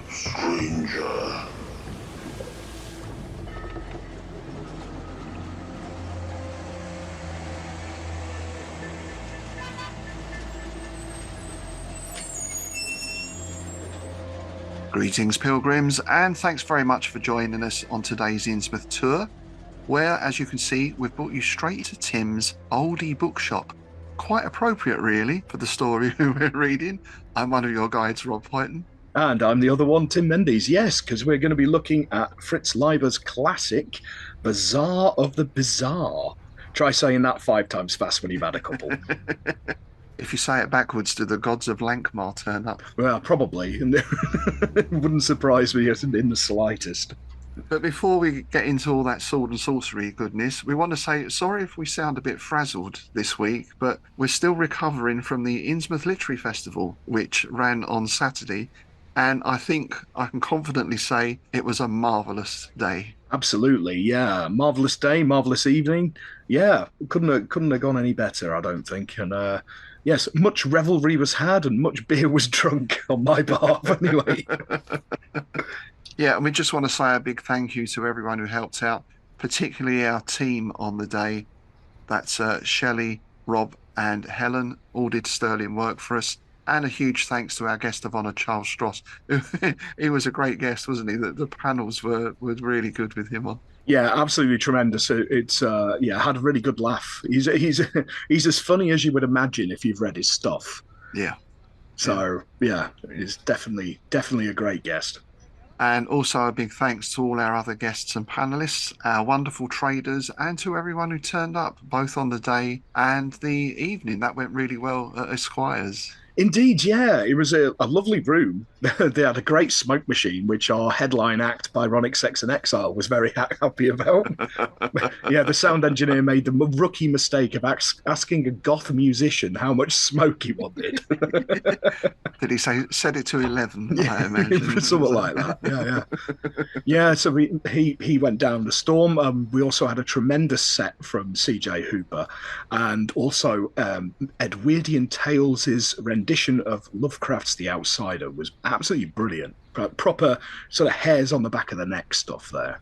Stranger. Greetings, pilgrims, and thanks very much for joining us on today's Innsmouth tour, where, as you can see, we've brought you straight to Tim's oldie bookshop. Quite appropriate, really, for the story we're reading. I'm one of your guides, Rob Whiten. And I'm the other one, Tim Mendes. Yes, because we're going to be looking at Ftiz Leiber's classic, Bazaar of the Bizzare. Try saying that 5 times fast when you've had a couple. If you say it backwards, do the gods of Lankhmar turn up? Well, probably. It wouldn't surprise me in the slightest. But before we get into all that sword and sorcery goodness, we want to say sorry if we sound a bit frazzled this week, but we're still recovering from the Innsmouth Literary Festival, which ran on Saturday. And I think I can confidently say it was a marvellous day. Absolutely, yeah. Marvellous day, marvellous evening. Yeah, couldn't have gone any better, I don't think. And yes, much revelry was had and much beer was drunk on my behalf anyway. Yeah, and we just want to say a big thank you to everyone who helped out, particularly our team on the day. That's Shelley, Rob and Helen, all did sterling work for us. And a huge thanks to our guest of honour, Charles Stross. He was a great guest, wasn't he? The panels were really good with him on. Yeah, absolutely tremendous. It's yeah, had a really good laugh. He's as funny as you would imagine if you've read his stuff. Yeah. So yeah, he's definitely a great guest. And also a big thanks to all our other guests and panelists, our wonderful traders, and to everyone who turned up, both on the day and the evening. That went really well at Esquire's. Indeed, yeah. It was a lovely room. They had a great smoke machine, which our headline act, Byronic Sex and Exile, was very happy about. Yeah, the sound engineer made the rookie mistake of asking a goth musician how much smoke he wanted. Did he set it to 11? Yeah, I imagine. something like that. Yeah. Yeah, so he went down the storm. We also had a tremendous set from CJ Hooper, and also Edwardian Tales' rendition of Lovecraft's The Outsider was absolutely brilliant. Proper sort of hairs on the back of the neck stuff there.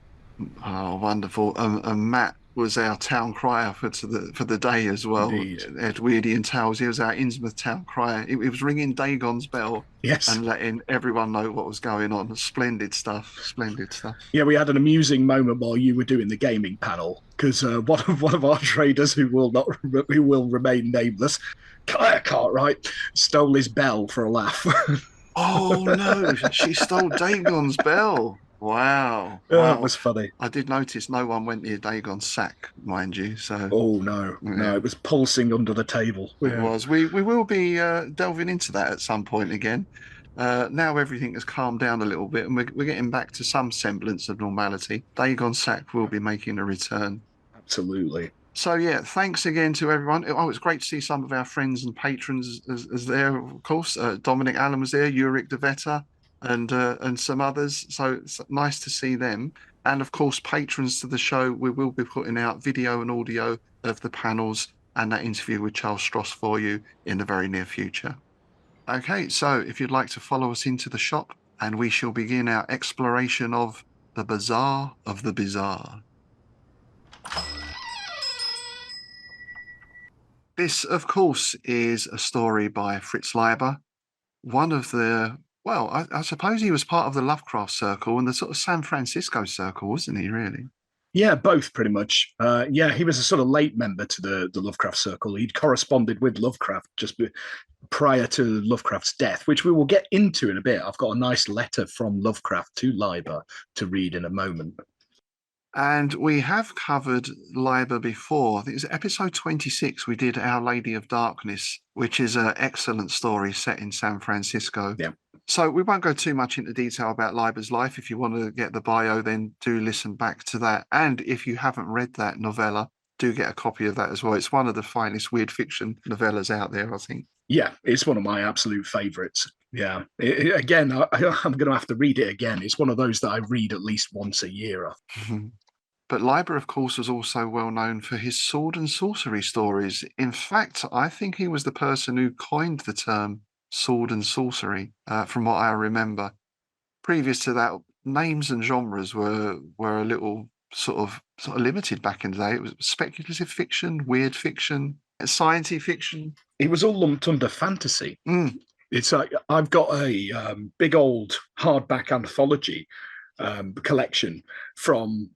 Oh, wonderful. And Matt was our town crier for the day as well. Indeed. Edwardian Tales, he was our Innsmouth town crier. He was ringing Dagon's bell. Yes. And letting everyone know what was going on. Splendid stuff. Splendid stuff. Yeah, we had an amusing moment while you were doing the gaming panel, because one of our traders who will remain nameless, Claire Cartwright, stole his bell for a laugh. Oh no, she stole Dagon's bell. Wow. That was funny. I did notice no one went near Dagon's sack, mind you. So. Oh no, yeah. No, it was pulsing under the table. It was. We will be delving into that at some point again. Now everything has calmed down a little bit, and we're getting back to some semblance of normality. Dagon's sack will be making a return. Absolutely. So yeah, thanks again to everyone. Oh, it's great to see some of our friends and patrons as there, of course. Dominic Allen was there, Uric DeVetta, and some others. So it's nice to see them. And of course, patrons to the show, we will be putting out video and audio of the panels and that interview with Charles Stross for you in the very near future. Okay, so if you'd like to follow us into the shop, and we shall begin our exploration of the Bazaar of the Bizzare. This, of course, is a story by Ftiz Leiber, one of the, well, I suppose he was part of the Lovecraft circle and the sort of San Francisco circle, wasn't he, really? Yeah, both pretty much. Yeah, he was a sort of late member to the Lovecraft circle. He'd corresponded with Lovecraft just prior to Lovecraft's death, which we will get into in a bit. I've got a nice letter from Lovecraft to Leiber to read in a moment. And we have covered Leiber before. I think it was episode 26. We did Our Lady of Darkness, which is an excellent story set in San Francisco. Yeah. So we won't go too much into detail about Leiber's life. If you want to get the bio, then do listen back to that. And if you haven't read that novella, do get a copy of that as well. It's one of the finest weird fiction novellas out there, I think. Yeah, it's one of my absolute favourites. Yeah. Again, I'm going to have to read it again. It's one of those that I read at least once a year. But Leiber, of course, was also well known for his sword and sorcery stories. In fact, I think he was the person who coined the term sword and sorcery, from what I remember. previous to that, names and genres were a little sort of limited back in the day. It was speculative fiction, weird fiction, science fiction. It was all lumped under fantasy. Mm. It's like I've got a big old hardback anthology collection from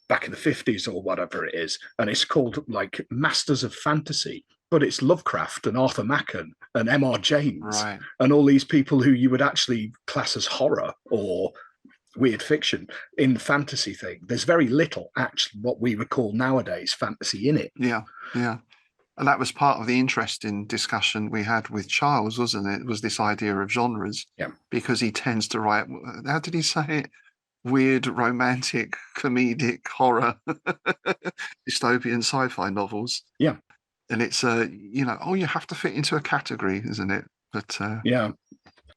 back in the 50s or whatever it is, and it's called like Masters of Fantasy, but it's Lovecraft and Arthur Machen and M.R. James, Right. and all these people who you would actually class as horror or weird fiction in fantasy thing. There's very little actually what we would call nowadays fantasy in it. Yeah, yeah. And that was part of the interesting discussion we had with Charles, wasn't it? Was this idea of genres. Yeah. Because he tends to write, how did he say it? Weird, romantic, comedic, horror, dystopian sci-fi novels. Yeah. And it's, you have to fit into a category, isn't it? But yeah.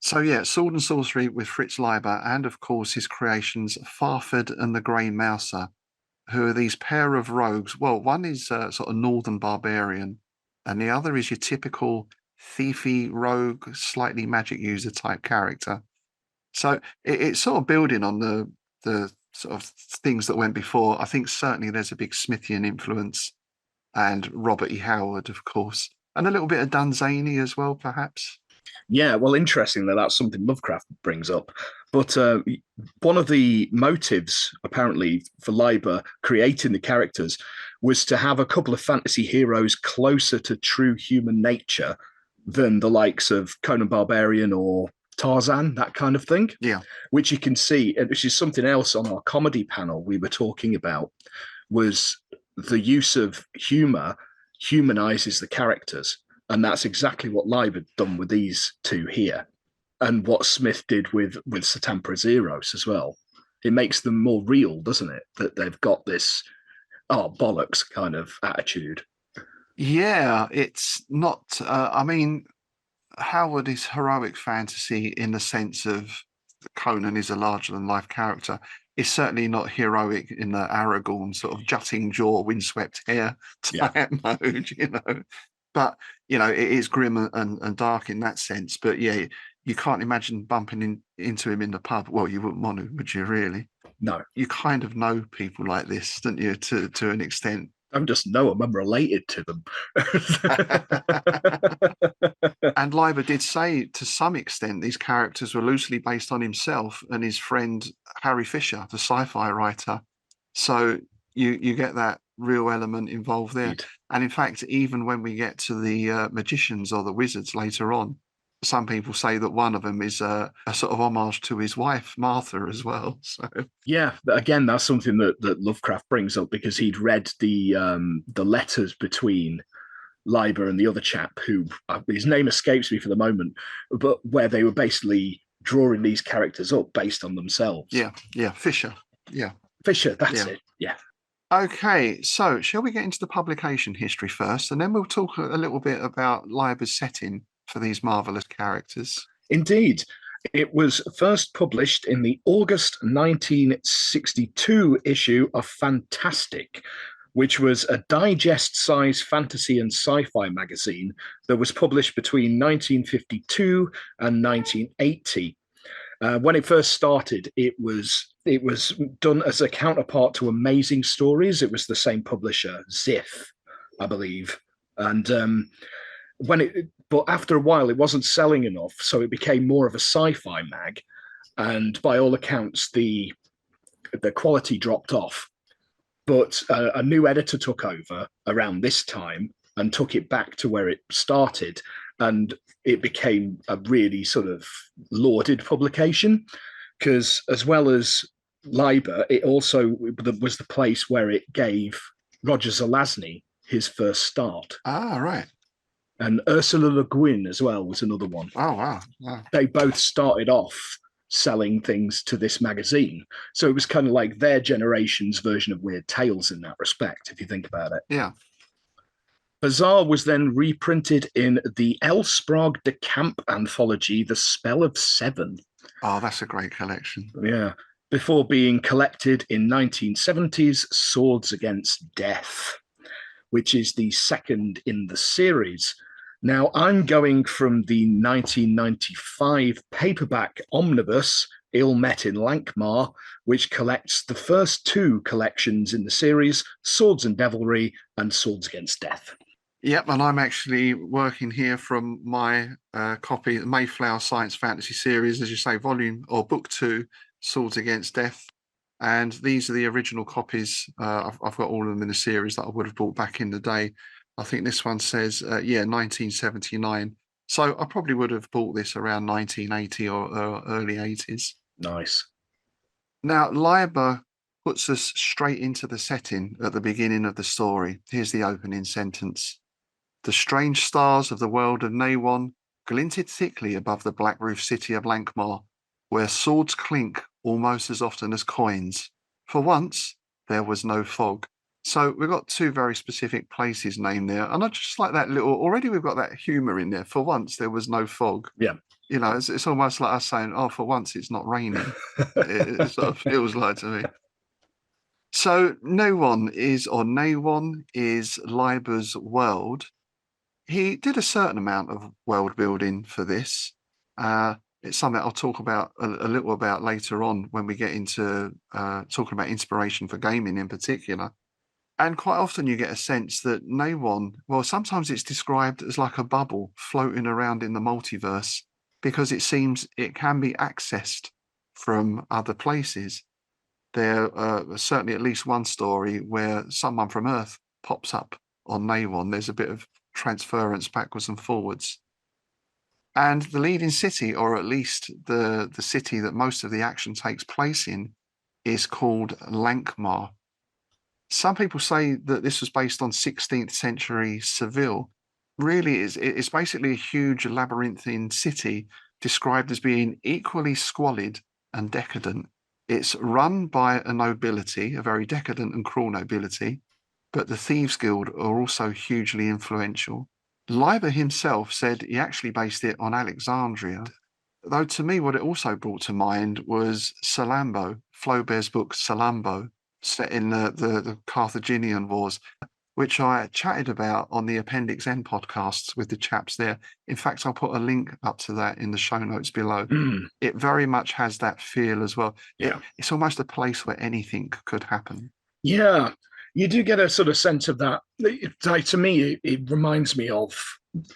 So, yeah, Sword and Sorcery with Ftiz Leiber, and, of course, his creations, Farford and the Grey Mouser, who are these pair of rogues. Well, one is sort of northern barbarian, and the other is your typical thiefy rogue, slightly magic user type character. So it's sort of building on the sort of things that went before. I think certainly there's a big Smithian influence, and Robert E. Howard, of course, and a little bit of Dunsany as well, perhaps. Yeah, well, interesting that's something Lovecraft brings up. But one of the motives, apparently, for Leiber creating the characters was to have a couple of fantasy heroes closer to true human nature than the likes of Conan Barbarian or Tarzan, that kind of thing. Yeah. Which you can see, which is something else on our comedy panel we were talking about, was the use of humor humanizes the characters. And that's exactly what Leiber done with these two here, and what Smith did with Satampra's Eros as well. It makes them more real, doesn't it? That they've got this bollocks kind of attitude. Yeah, it's not. I mean, Howard is heroic fantasy in the sense of Conan is a larger than life character. It's certainly not heroic in the Aragorn sort of jutting jaw, windswept hair type mode, But, it is grim and dark in that sense. But, yeah, you can't imagine bumping into him in the pub. Well, you wouldn't want to, would you, really? No. You kind of know people like this, don't you, to an extent? I just know them. I'm related to them. And Leiber did say, to some extent, these characters were loosely based on himself and his friend Harry Fisher, the sci-fi writer. So you get that real element involved there. Indeed. And in fact, even when we get to the magicians or the wizards later on, some people say that one of them is a sort of homage to his wife, Martha, as well. So yeah, again, that's something that Lovecraft brings up, because he'd read the letters between Leiber and the other chap, who his name escapes me for the moment, but where they were basically drawing these characters up based on themselves. Yeah, Fisher. Yeah, Fisher. That's it. Yeah. Okay, so shall we get into the publication history first, and then we'll talk a little bit about Leiber's setting for these marvelous characters? Indeed. It was first published in the August 1962 issue of Fantastic, which was a digest-size fantasy and sci-fi magazine that was published between 1952 and 1980. When it first started, it was done as a counterpart to Amazing Stories. It was the same publisher, Ziff, I believe. And but after a while, it wasn't selling enough, so it became more of a sci-fi mag. And by all accounts, the quality dropped off. But a new editor took over around this time and took it back to where it started, and it became a really sort of lauded publication, because as well as Leiber, it also was the place where it gave Roger Zelazny his first start. Ah, right. And Ursula Le Guin as well was another one. Oh, wow. They both started off selling things to this magazine. So it was kind of like their generation's version of Weird Tales in that respect, if you think about it. Yeah. Bazaar was then reprinted in the L. Sprague de Camp anthology, The Spell of Seven. Oh, that's a great collection. Yeah. Before being collected in 1970's Swords Against Death, which is the second in the series. Now, I'm going from the 1995 paperback omnibus, ill met in Lankhmar, which collects the first two collections in the series, Swords and Devilry and Swords Against Death. Yep, and I'm actually working here from my copy, Mayflower Science Fantasy Series, as you say, volume or book 2, Swords Against Death. And these are the original copies. I've got all of them in a series that I would have bought back in the day. I think this one says, 1979. So I probably would have bought this around 1980 or early 80s. Nice. Now, Leiber puts us straight into the setting at the beginning of the story. Here's the opening sentence. The strange stars of the world of Newhon glinted thickly above the black roofed city of Lankhmar, where swords clink almost as often as coins. For once, there was no fog. So we've got two very specific places named there. And I just like that little, already we've got that humour in there. For once, there was no fog. Yeah. You know, it's almost like us saying, oh, for once, it's not raining. It sort of feels like to me. So Newhon is Leiber's world. He did a certain amount of world building for this. It's something I'll talk about a little about later on when we get into talking about inspiration for gaming in particular. And quite often you get a sense that Newhon, well, sometimes it's described as like a bubble floating around in the multiverse because it seems it can be accessed from other places. There certainly at least one story where someone from Earth pops up on Newhon. There's a bit of transference backwards and forwards. And the leading city, or at least the city that most of the action takes place in, is called Lankhmar. Some people say that this was based on 16th century Seville. Really, it's basically a huge labyrinthine city described as being equally squalid and decadent. It's run by a nobility, a very decadent and cruel nobility, but the Thieves Guild are also hugely influential. Leiber himself said he actually based it on Alexandria, though to me what it also brought to mind was Salambo, Flaubert's book Salambo, set in the Carthaginian Wars, which I chatted about on the Appendix N podcasts with the chaps there. In fact, I'll put a link up to that in the show notes below. It very much has that feel as well. Yeah. It's almost a place where anything could happen. Yeah, you do get a sort of sense of that. Like, to me, it reminds me of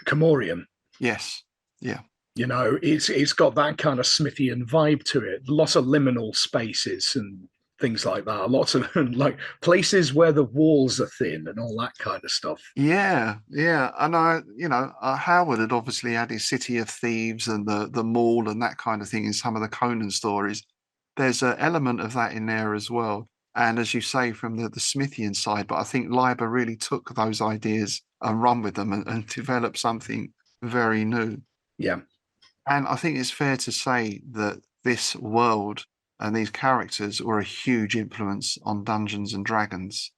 Comorium. Yes, yeah. You know, it's got that kind of Smithian vibe to it. Lots of liminal spaces and things like that. Lots of like places where the walls are thin and all that kind of stuff. Yeah, yeah. And Howard had obviously had his City of Thieves and the mall and that kind of thing in some of the Conan stories. There's an element of that in there as well. And as you say, from the Smithian side, but I think Leiber really took those ideas and run with them and developed something very new. Yeah. And I think it's fair to say that this world and these characters were a huge influence on Dungeons and Dragons.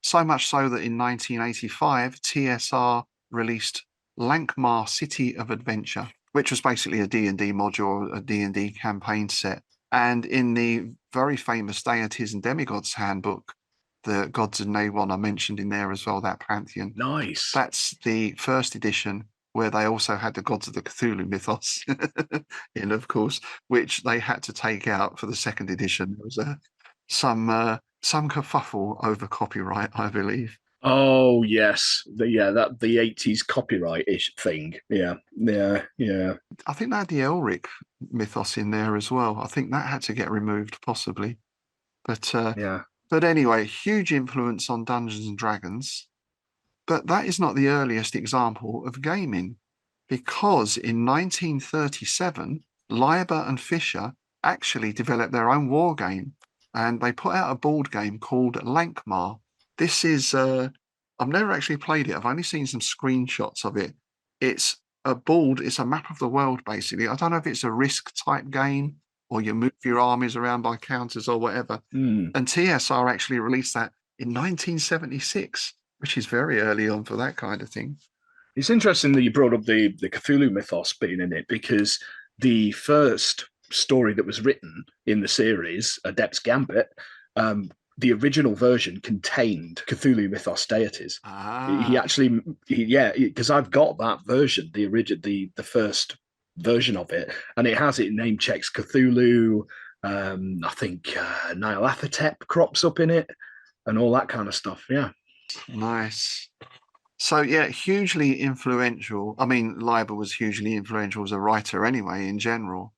So much so that in 1985, TSR released Lankhmar City of Adventure, which was basically a D&D module, a D&D campaign set. And in the very famous Deities and Demigods handbook, the gods of Newhon are mentioned in there as well, that pantheon. Nice. That's the first edition, where they also had the gods of the Cthulhu mythos in, of course, which they had to take out for the second edition. There was some kerfuffle over copyright, I believe. Oh yes, the 80s copyright-ish thing. Yeah. I think they had the Elric mythos in there as well. I think that had to get removed, possibly. But But anyway, huge influence on Dungeons and Dragons. But that is not the earliest example of gaming, because in 1937, Leiber and Fischer actually developed their own war game, and they put out a board game called Lankhmar. This is, I've never actually played it. I've only seen some screenshots of it. It's a board, it's a map of the world, basically. I don't know if it's a Risk type game or you move your armies around by counters or whatever. And TSR actually released that in 1976. Which is very early on for that kind of thing. It's interesting that you brought up the Cthulhu mythos being in it, because the first story that was written in the series, Adept's Gambit, the original version contained Cthulhu mythos deities. He actually, because I've got that version, the first version of it, and it has it name checks Cthulhu. I think Nyarlathotep crops up in it, and all that kind of stuff. Yeah. Nice. So yeah, hugely influential. I mean, Leiber was hugely influential as a writer anyway, in general,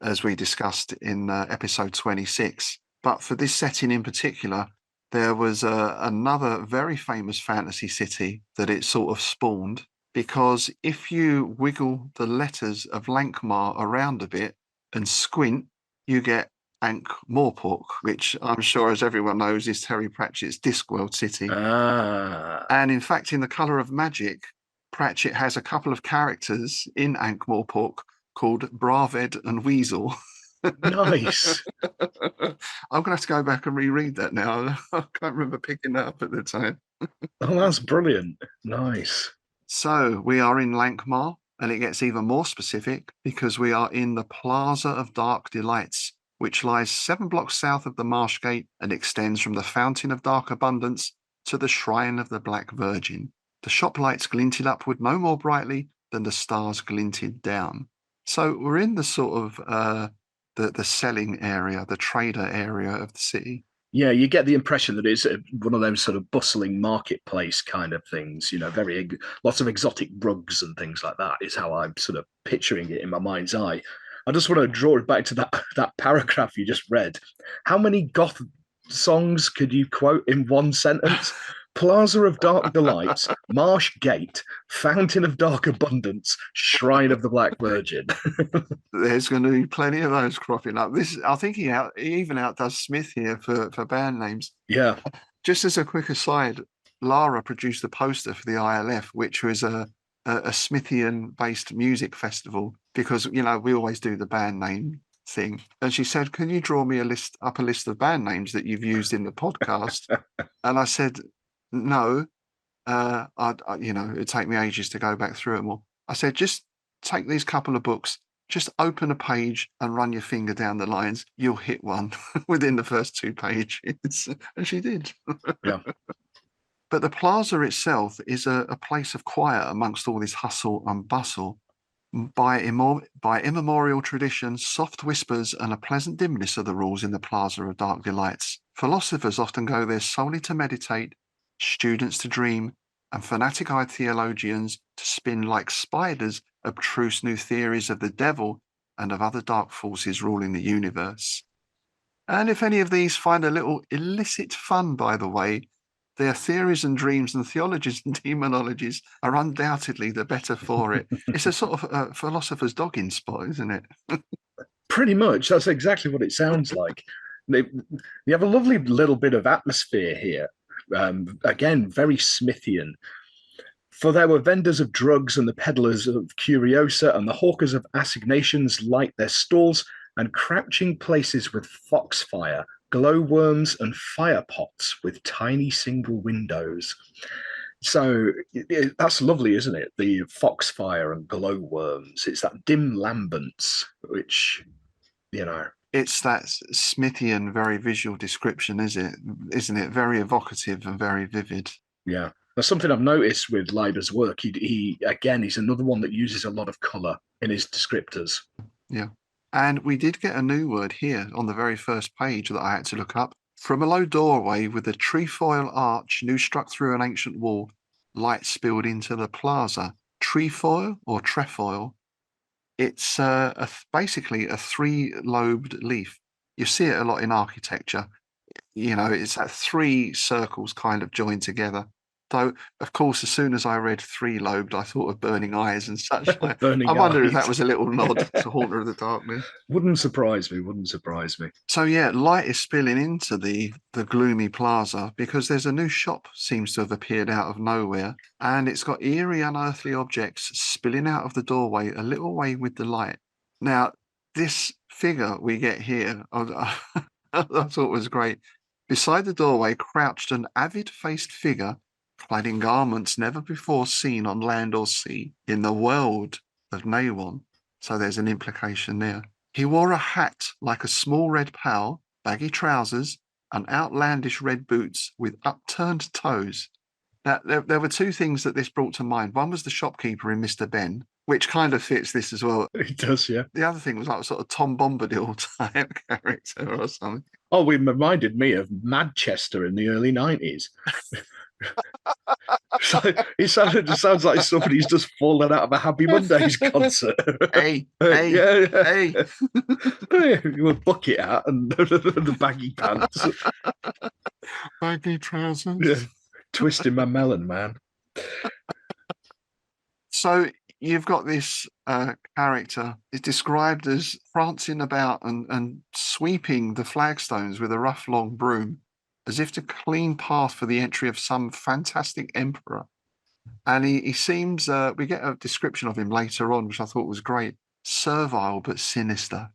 as we discussed in episode 26. But for this setting in particular, there was another very famous fantasy city that it sort of spawned, because if you wiggle the letters of Lankhmar around a bit and squint, you get Ankh-Morpork, which I'm sure, as everyone knows, is Terry Pratchett's Discworld city. Ah. And in fact, in The Colour of Magic, Pratchett has a couple of characters in Ankh-Morpork called Braved and Weasel. Nice. I'm going to have to go back and reread that now. I can't remember picking that up at the time. Oh, that's brilliant. Nice. So we are in Lankhmar, and it gets even more specific because we are in the Plaza of Dark Delights, which lies 7 blocks south of the Marsh Gate and extends from the Fountain of Dark Abundance to the Shrine of the Black Virgin. The shop lights glinted upward no more brightly than the stars glinted down. So we're in the sort of the selling area, the trader area of the city. Yeah, you get the impression that it's one of those sort of bustling marketplace kind of things, very lots of exotic rugs and things like that is how I'm sort of picturing it in my mind's eye. I just want to draw it back to that paragraph you just read. How many goth songs could you quote in one sentence? Plaza of Dark Delights, Marsh Gate, Fountain of Dark Abundance, Shrine of the Black Virgin. There's going to be plenty of those cropping up. I think he even outdoes Smith here for band names. Yeah. Just as a quick aside, Lara produced the poster for the ILF, which was a Smithian-based music festival, because we always do the band name thing. And she said, "Can you draw me a list of band names that you've used in the podcast?" And I said, "No, it'd take me ages to go back through them all." I said, "Just take these couple of books, just open a page and run your finger down the lines. You'll hit one within the first 2 pages." And she did. Yeah. But the plaza itself is a place of quiet amongst all this hustle and bustle. By immemorial tradition, soft whispers and a pleasant dimness are the rules in the Plaza of Dark Delights. Philosophers often go there solely to meditate, students to dream, and fanatic-eyed theologians to spin like spiders abstruse new theories of the devil and of other dark forces ruling the universe. And if any of these find a little illicit fun, by the way, their theories and dreams and theologies and demonologies are undoubtedly the better for it. It's a sort of philosopher's dogging spot, isn't it? Pretty much. That's exactly what it sounds like. You have a lovely little bit of atmosphere here. Again, very Smithian. For there were vendors of drugs and the peddlers of curiosa, and the hawkers of assignations light their stalls, and crouching places with foxfire, glowworms, and fire pots with tiny single windows. So that's lovely, isn't it? The foxfire and glowworms. It's that dim lambence, which, It's that Smithian, very visual description, isn't it? Very evocative and very vivid. Yeah. That's something I've noticed with Leiber's work. He's another one that uses a lot of colour in his descriptors. Yeah. And we did get a new word here on the very first page that I had to look up. From a low doorway with a trefoil arch new struck through an ancient wall, light spilled into the plaza. Trefoil or trefoil, it's basically a 3-lobed leaf. You see it a lot in architecture. It's that 3 circles kind of joined together. Though, of course, as soon as I read 3-lobed, I thought of Burning Eyes and such. I wonder if that was a little nod to Haunter of the Darkness. Wouldn't surprise me. So yeah, light is spilling into the gloomy plaza because there's a new shop seems to have appeared out of nowhere, and it's got eerie, unearthly objects spilling out of the doorway a little way with the light. Now, this figure we get here, I thought was great. Beside the doorway crouched an avid-faced figure clad in garments never before seen on land or sea in the world of Newhon. So there's an implication there. He wore a hat like a small red pal, baggy trousers, and outlandish red boots with upturned toes. Now, there were 2 things that this brought to mind. One was the shopkeeper in Mr. Ben, which kind of fits this as well. It does, yeah. The other thing was like a sort of Tom Bombadil type character or something. Oh, it reminded me of Manchester in the early 90s. So it sounds like somebody's just fallen out of a Happy Mondays concert. Hey, yeah. hey. You a bucket hat and the baggy pants. Baggy trousers. Yeah. Twisting my melon, man. So you've got this character is described as prancing about and sweeping the flagstones with a rough long broom, as if to clean path for the entry of some fantastic emperor. And he seems, we get a description of him later on, which I thought was great. Servile but sinister.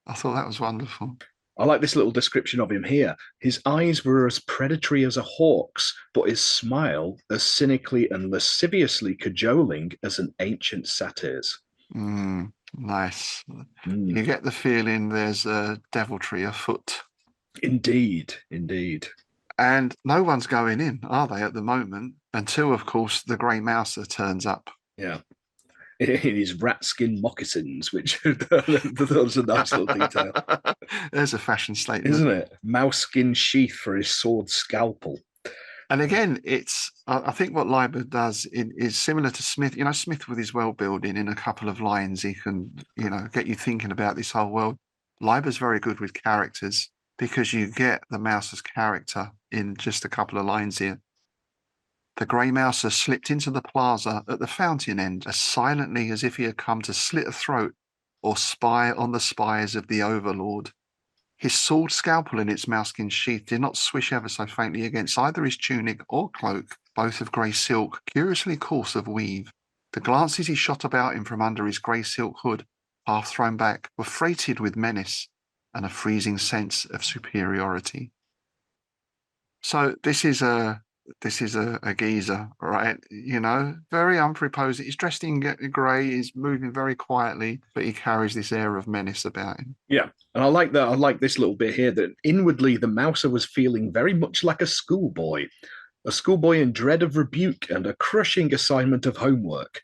I thought that was wonderful. I like this little description of him here. His eyes were as predatory as a hawk's, but his smile as cynically and lasciviously cajoling as an ancient satyr's. Nice. You get the feeling there's a deviltry afoot. Indeed, indeed. And no one's going in, are they, at the moment? Until, of course, the Grey Mouser turns up. Yeah. In his rat skin moccasins, which that was a nice little detail. There's a fashion statement. Isn't it? Mouse skin sheath for his sword scalpel. And again, I think what Leiber does is similar to Smith. You know, Smith with his world building, in a couple of lines, he can, get you thinking about this whole world. Leiber's very good with characters because you get the Mouser's character in just a couple of lines here. The Grey Mouser slipped into the plaza at the fountain end as silently as if he had come to slit a throat or spy on the spies of the overlord. His sword scalpel in its mousekin sheath did not swish ever so faintly against either his tunic or cloak, both of grey silk, curiously coarse of weave. The glances he shot about him from under his grey silk hood, half thrown back, were freighted with menace and a freezing sense of superiority. So this is a geezer, right? Very unpreposed. He's dressed in grey, he's moving very quietly, but he carries this air of menace about him. Yeah, and I like that. I like this little bit here that inwardly the Mouser was feeling very much like a schoolboy in dread of rebuke and a crushing assignment of homework.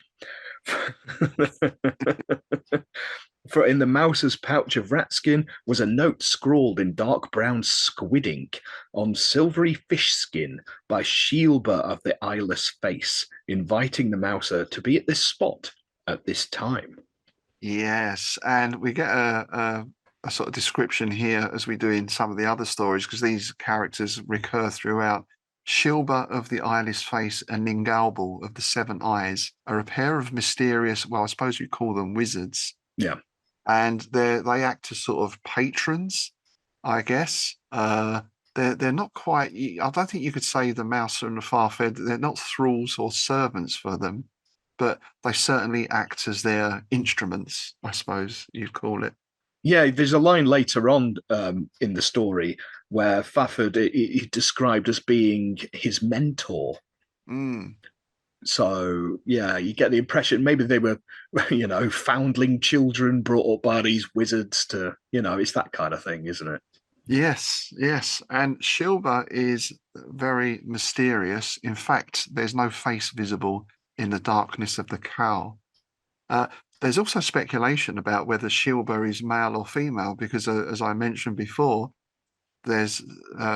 For in the Mouser's pouch of rat skin was a note scrawled in dark brown squid ink on silvery fish skin by Shielba of the eyeless face, inviting the Mouser to be at this spot at this time. Yes, and we get a sort of description here, as we do in some of the other stories, because these characters recur throughout. Shilba of the eyeless face and Ningalbal of the seven eyes are a pair of mysterious, well, I suppose we call them wizards. Yeah. And they act as sort of patrons, I guess. They're not quite, I don't think you could say the Mouser and the Farfed, they're not thralls or servants for them, but they certainly act as their instruments, I suppose you'd call it. Yeah, there's a line later on in the story where Fafod is described as being his mentor. So, yeah, you get the impression maybe they were, foundling children brought up by these wizards to, it's that kind of thing, isn't it? Yes. And Shilba is very mysterious. In fact, there's no face visible in the darkness of the cowl. There's also speculation about whether Shilba is male or female, because as I mentioned before, there's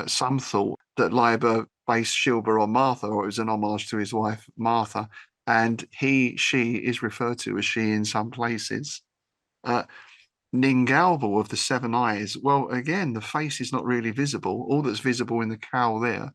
some thought that Leiber based Shilba on Martha, or it was an homage to his wife, Martha, and she is referred to as she in some places. Ningalbal of the seven eyes, well, again, the face is not really visible. All that's visible in the cowl there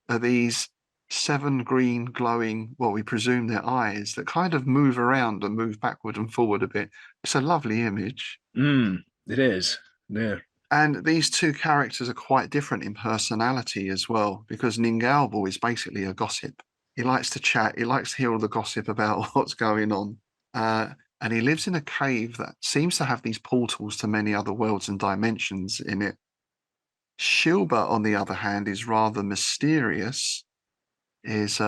are these seven green glowing, well, we presume they're eyes that kind of move around and move backward and forward a bit. It's a lovely image. It is. Yeah. And these two characters are quite different in personality as well, because Ningalbal is basically a gossip. He likes to chat. He likes to hear all the gossip about what's going on. And he lives in a cave that seems to have these portals to many other worlds and dimensions in it. Shilba, on the other hand, is rather mysterious, is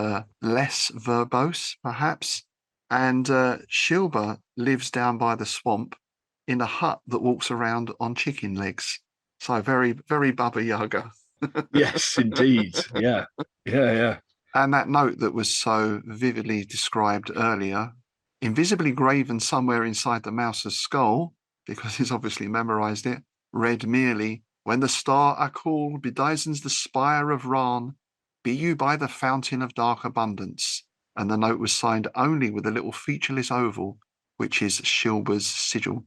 less verbose, perhaps. And Shilba lives down by the swamp in a hut that walks around on chicken legs. So very, very Baba Yaga. Yes, indeed. Yeah. And that note that was so vividly described earlier, Invisibly graven somewhere inside the mouse's skull, because he's obviously memorized it, read merely, "When the star Akul bedizens the spire of Ran, be you by the fountain of dark abundance." And the note was signed only with a little featureless oval, which is Shilba's sigil.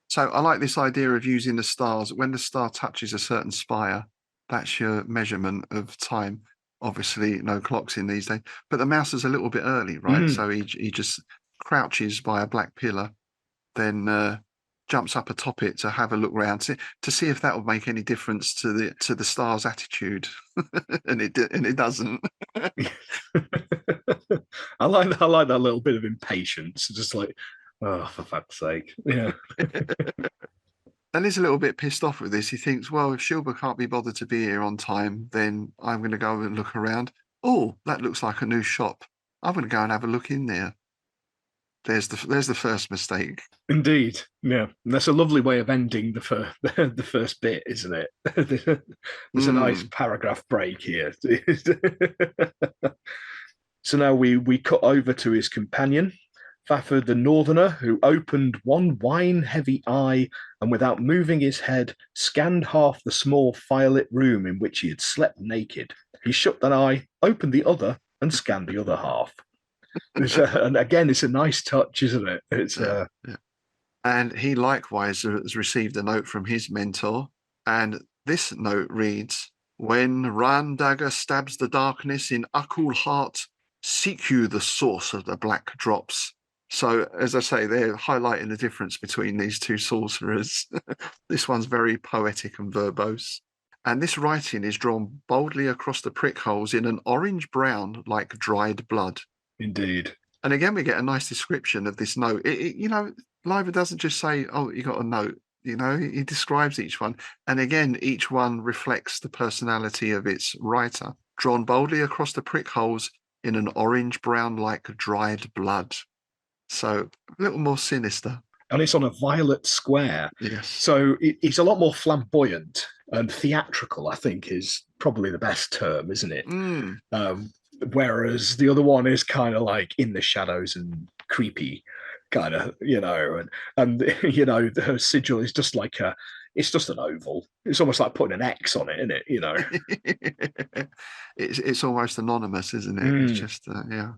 So I like this idea of using the stars. When the star touches a certain spire, that's your measurement of time. Obviously, no clocks in these days, but the mouse is a little bit early, right? So he just crouches by a black pillar, then jumps up atop it to have a look round to see if that would make any difference to the star's attitude, and it doesn't. I like that little bit of impatience, just like, oh, for fuck's sake, yeah. And he's a little bit pissed off with this. He thinks, well, if Shilba can't be bothered to be here on time, then I'm going to go and look around. Oh, that looks like a new shop. I'm going to go and have a look in there. There's the first mistake. Indeed, yeah. And that's a lovely way of ending the first bit, isn't it? There's a nice paragraph break here. So now we cut over to his companion, Fafard the Northerner, who opened one wine-heavy eye and, without moving his head, scanned half the small firelit room in which he had slept naked. He shut that eye, opened the other, and scanned the other half. And again, it's a nice touch, isn't it? It's yeah. And he likewise has received a note from his mentor, and this note reads, "When Ran Dagger stabs the darkness in Akul heart, seek you the source of the black drops." So, as I say, they're highlighting the difference between these two sorcerers. This one's very poetic and verbose. And this writing is drawn boldly across the prick holes in an orange-brown like dried blood. Indeed. And again, we get a nice description of this note. Leiber doesn't just say, "Oh, you got a note." He describes each one. And again, each one reflects the personality of its writer. Drawn boldly across the prick holes in an orange-brown like dried blood. So a little more sinister. And it's on a violet square. Yes. So it's a lot more flamboyant and theatrical, I think, is probably the best term, isn't it? Whereas the other one is kind of like in the shadows and creepy, kind of, and her sigil is just like it's just an oval. It's almost like putting an X on it, isn't it? It's almost anonymous, isn't it? It's just yeah.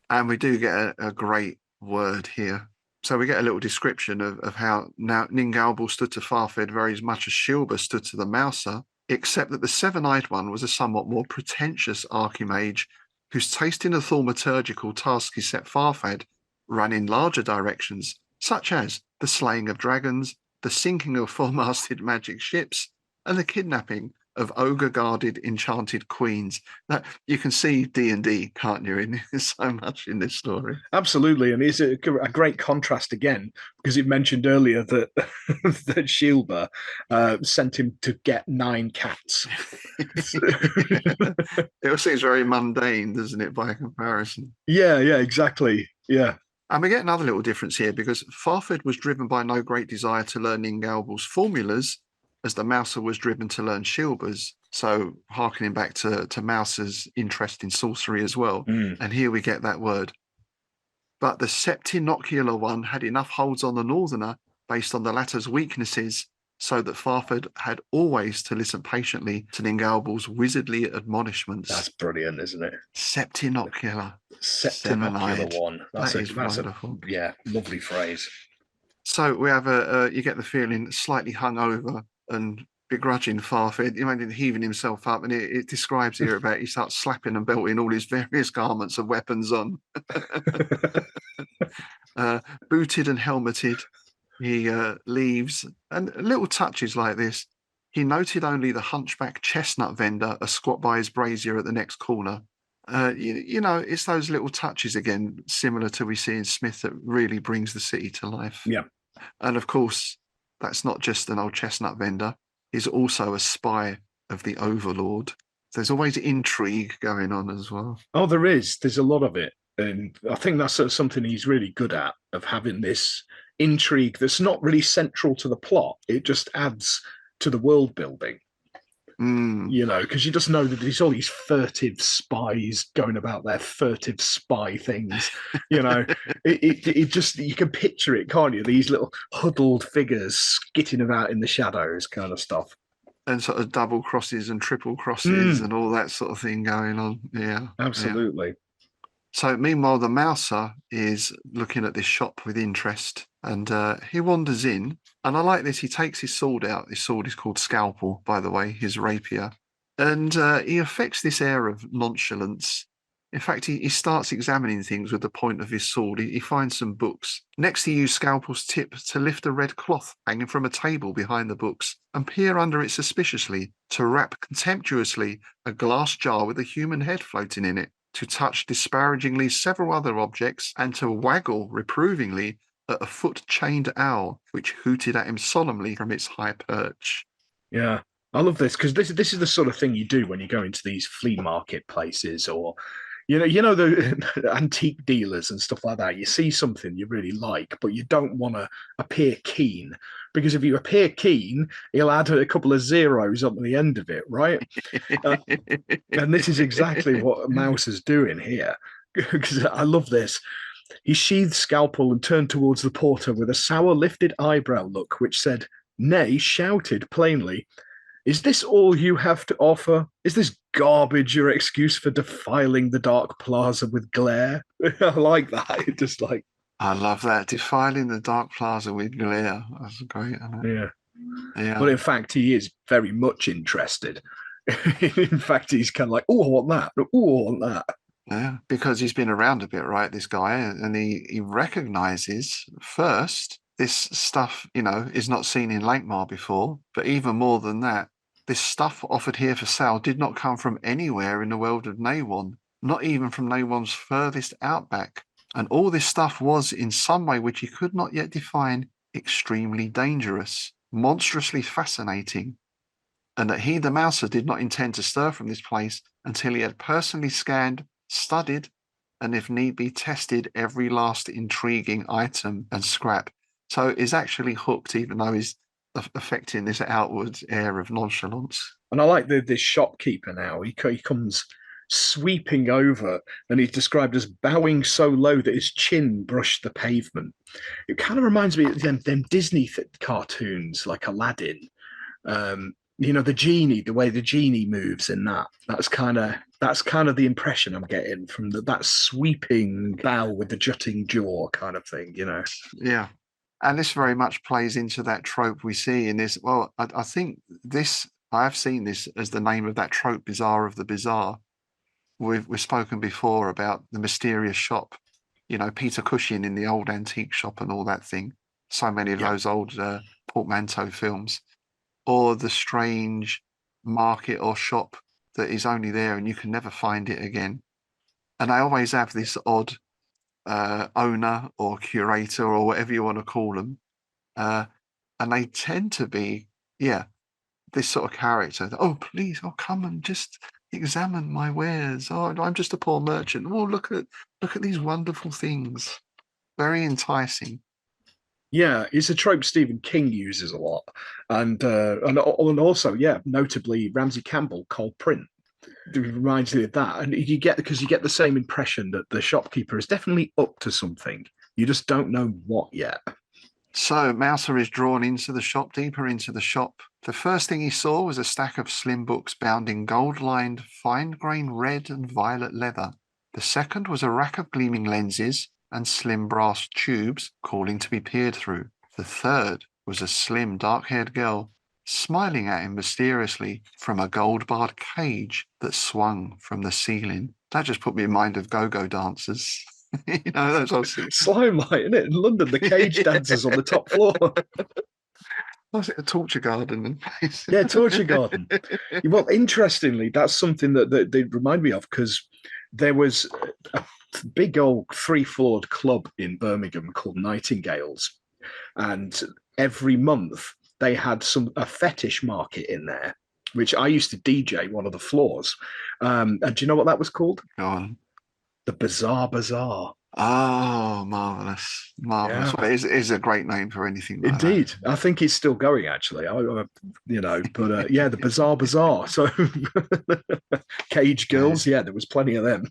And we do get a great word here. So we get a little description of how now Ningalbul stood to Farfed very much as Shilba stood to the Mouser, except that the seven-eyed one was a somewhat more pretentious archimage whose taste in the thaumaturgical task he set Farfad ran in larger directions, such as the slaying of dragons, the sinking of four-masted magic ships, and the kidnapping of ogre-guarded enchanted queens. Now, you can see D&D, can't you, in so much in this story? Absolutely, and it's a great contrast again, because it mentioned earlier that that Shilba sent him to get 9 cats. It all seems very mundane, doesn't it, by comparison? Yeah, exactly. Yeah. And we get another little difference here, because Farfed was driven by no great desire to learn Ningalbul's formulas, as the Mouser was driven to learn Shilba's. So harkening back to Mouser's interest in sorcery as well. And here we get that word. But the septinocular one had enough holds on the Northerner based on the latter's weaknesses, so that Farfed had always to listen patiently to Ningalbul's wizardly admonishments. That's brilliant, isn't it? Septinocular. Septinocular one. That's wonderful. Lovely phrase. So we have you get the feeling slightly hungover and begrudging Farfed. You imagine heaving himself up, and it describes here about he starts slapping and belting all his various garments and weapons on. Booted and helmeted, he leaves, and little touches like this. He noted only the hunchback chestnut vendor a squat by his brazier at the next corner. It's those little touches again, similar to we see in Smith, that really brings the city to life. Yeah. And of course, that's not just an old chestnut vendor. He's also a spy of the Overlord. There's always intrigue going on as well. Oh, there is. There's a lot of it. And I think that's something he's really good at, of having this intrigue that's not really central to the plot. It just adds to the world building. Mm. You know, because you just know that there's all these furtive spies going about their furtive spy things. You know, it just, you can picture it, can't you? These little huddled figures skitting about in the shadows, kind of stuff. And sort of double crosses and triple crosses Mm, and all that sort of thing going on. Yeah, yeah. absolutely. So meanwhile, the mouser is looking at this shop with interest, and he wanders in. And I like this. He takes his sword out. His sword is called Scalpel, by the way, his rapier, and he affects this air of nonchalance. In fact, he starts examining things with the point of his sword. He finds some books. Next, he used Scalpel's tip to lift a red cloth hanging from a table behind the books and peer under it suspiciously, to wrap contemptuously a glass jar with a human head floating in it, to touch disparagingly several other objects, and to waggle reprovingly at a foot-chained owl, which hooted at him solemnly from its high perch. Yeah. I love this because this is the sort of thing you do when you go into these flea market places, or the antique dealers and stuff like that. You see something you really like, but you don't want to appear keen, because if you appear keen, he'll add a couple of zeros up at the end of it, right? Uh, and this is exactly what Mouse is doing here. Because I love this. He sheathed Scalpel and turned towards the porter with a sour lifted eyebrow look, which said, nay, shouted plainly, is this all you have to offer? Is this garbage your excuse for defiling the dark plaza with glare? I like that. It just like, I love that. Defiling the dark plaza with glare. That's great, isn't it? yeah. Yeah. But in fact, he is very much interested. In fact, he's kind of like, oh, I want that. Oh, I want that. Yeah, because he's been around a bit, right, this guy, and he recognizes first this stuff, is not seen in Lankhmar before, but even more than that, this stuff offered here for sale did not come from anywhere in the world of Newhon, not even from Newhon's furthest outback. And all this stuff was, in some way which he could not yet define, extremely dangerous, monstrously fascinating, and that he, the mouser, did not intend to stir from this place until he had personally scanned, studied, and if need be, tested every last intriguing item and scrap. So is actually hooked, even though he's affecting this outward air of nonchalance. And I like this shopkeeper now. He comes sweeping over, and he's described as bowing so low that his chin brushed the pavement. It kind of reminds me of them Disney cartoons like Aladdin. The genie, the way the genie moves in that. That's kind of the impression I'm getting from that sweeping bow with the jutting jaw kind of thing. Yeah. And this very much plays into that trope we see in this. Well, I think I have seen this as the name of that trope, Bazaar of the Bizarre. We've spoken before about the mysterious shop, Peter Cushing in the old antique shop and all that thing. So many of those old portmanteau films. Or the strange market or shop that is only there and you can never find it again. And I always have this odd owner or curator or whatever you want to call them. And they tend to be, this sort of character. Oh, please, come and just examine my wares. Oh, I'm just a poor merchant. Oh, look at these wonderful things. Very enticing. Yeah, it's a trope Stephen King uses a lot, and also, notably Ramsey Campbell, Cold Print. It reminds me of that, and you get the same impression that the shopkeeper is definitely up to something. You just don't know what yet. So Mouser is drawn deeper into the shop. The first thing he saw was a stack of slim books bound in gold-lined, fine-grained red and violet leather. The second was a rack of gleaming lenses and slim brass tubes calling to be peered through. The third was a slim, dark-haired girl smiling at him mysteriously from a gold-barred cage that swung from the ceiling. That just put me in mind of go-go dancers. Those old Slimelight, isn't it? In London, the cage dancers on the top floor. Was it a torture garden? Yeah, torture garden. Well, interestingly, that's something that they remind me of, because there was a big old three-floored club in Birmingham called Nightingales, and every month they had a fetish market in there, which I used to DJ one of the floors. And do you know what that was called? Go on. The Bazaar. Oh, marvelous, marvelous. Yeah, Well, it is a great name for anything like that. indeed. I think it's still going actually. But yeah, the Bazaar. So Cage Girls, Yeah. yeah, there was plenty of them.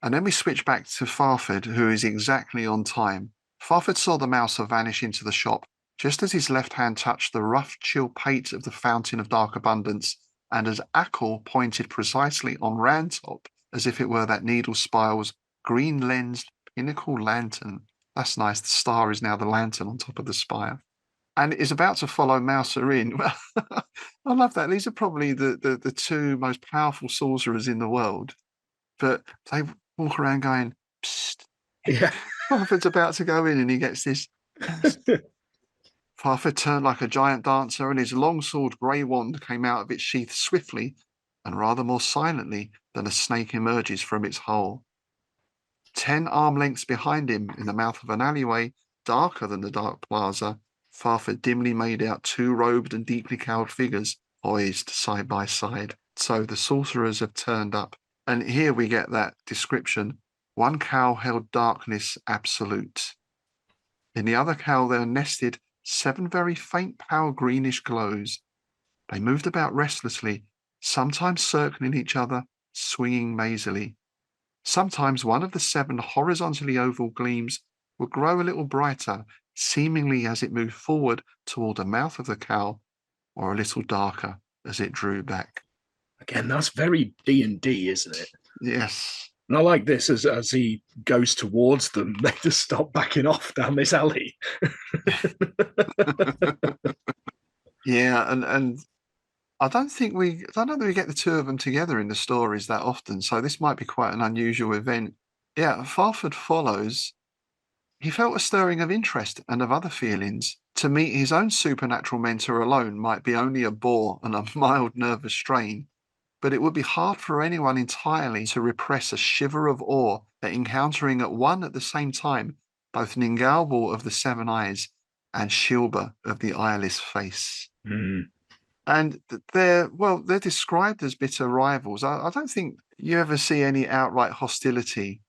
And then we switch back to Farfod, who is exactly on time. Farfod saw the mouser vanish into the shop just as his left hand touched the rough, chill pate of the Fountain of Dark Abundance, and as Ackle pointed precisely on Rantop, as if it were that needle spiral's green-lensed pinnacle lantern. That's nice. The star is now the lantern on top of the spire. And is about to follow Mouser in. I love that. These are probably the two most powerful sorcerers in the world. But they walk around going, psst. Yeah. Farford's about to go in and he gets this. Farford turned like a giant dancer and his long-sword grey wand came out of its sheath swiftly and rather more silently than a snake emerges from its hole. 10 arm lengths behind him, in the mouth of an alleyway, darker than the dark plaza, Farford dimly made out two robed and deeply cowled figures poised side by side. So the sorcerers have turned up. And here we get that description. One cowl held darkness absolute. In the other cowl there nested 7 very faint pale greenish glows. They moved about restlessly, sometimes circling each other, swinging mazily. Sometimes one of the 7 horizontally oval gleams would grow a little brighter, seemingly as it moved forward toward the mouth of the cowl, or a little darker as it drew back. Again, that's very D&D, isn't it? Yes. And I like this as he goes towards them, they just stop backing off down this alley. Yeah, and I don't know that we get the two of them together in the stories that often, so this might be quite an unusual event. Yeah, Farford follows. He felt a stirring of interest and of other feelings. To meet his own supernatural mentor alone might be only a bore and a mild nervous strain, but it would be hard for anyone entirely to repress a shiver of awe at encountering at the same time both Ningalwal of the 7 eyes and Shilba of the eyeless face. Mm. And they're described as bitter rivals. I don't think you ever see any outright hostility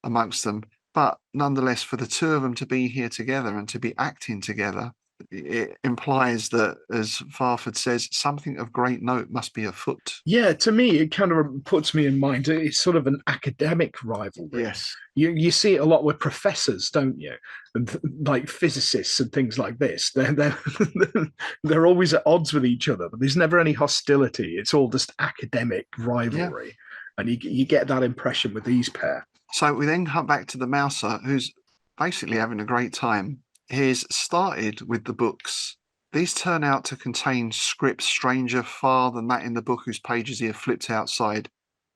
amongst them, but nonetheless, for the two of them to be here together and to be acting together, it implies that, as Farford says, something of great note must be afoot. Yeah, to me, it kind of puts me in mind. It's sort of an academic rivalry. Yes. You see it a lot with professors, don't you? And like physicists and things like this. They're always at odds with each other, but there's never any hostility. It's all just academic rivalry. Yeah. And you get that impression with these pair. So we then come back to the Mouser, who's basically having a great time. He's started with the books. These turn out to contain scripts stranger far than that in the book whose pages he had flipped outside.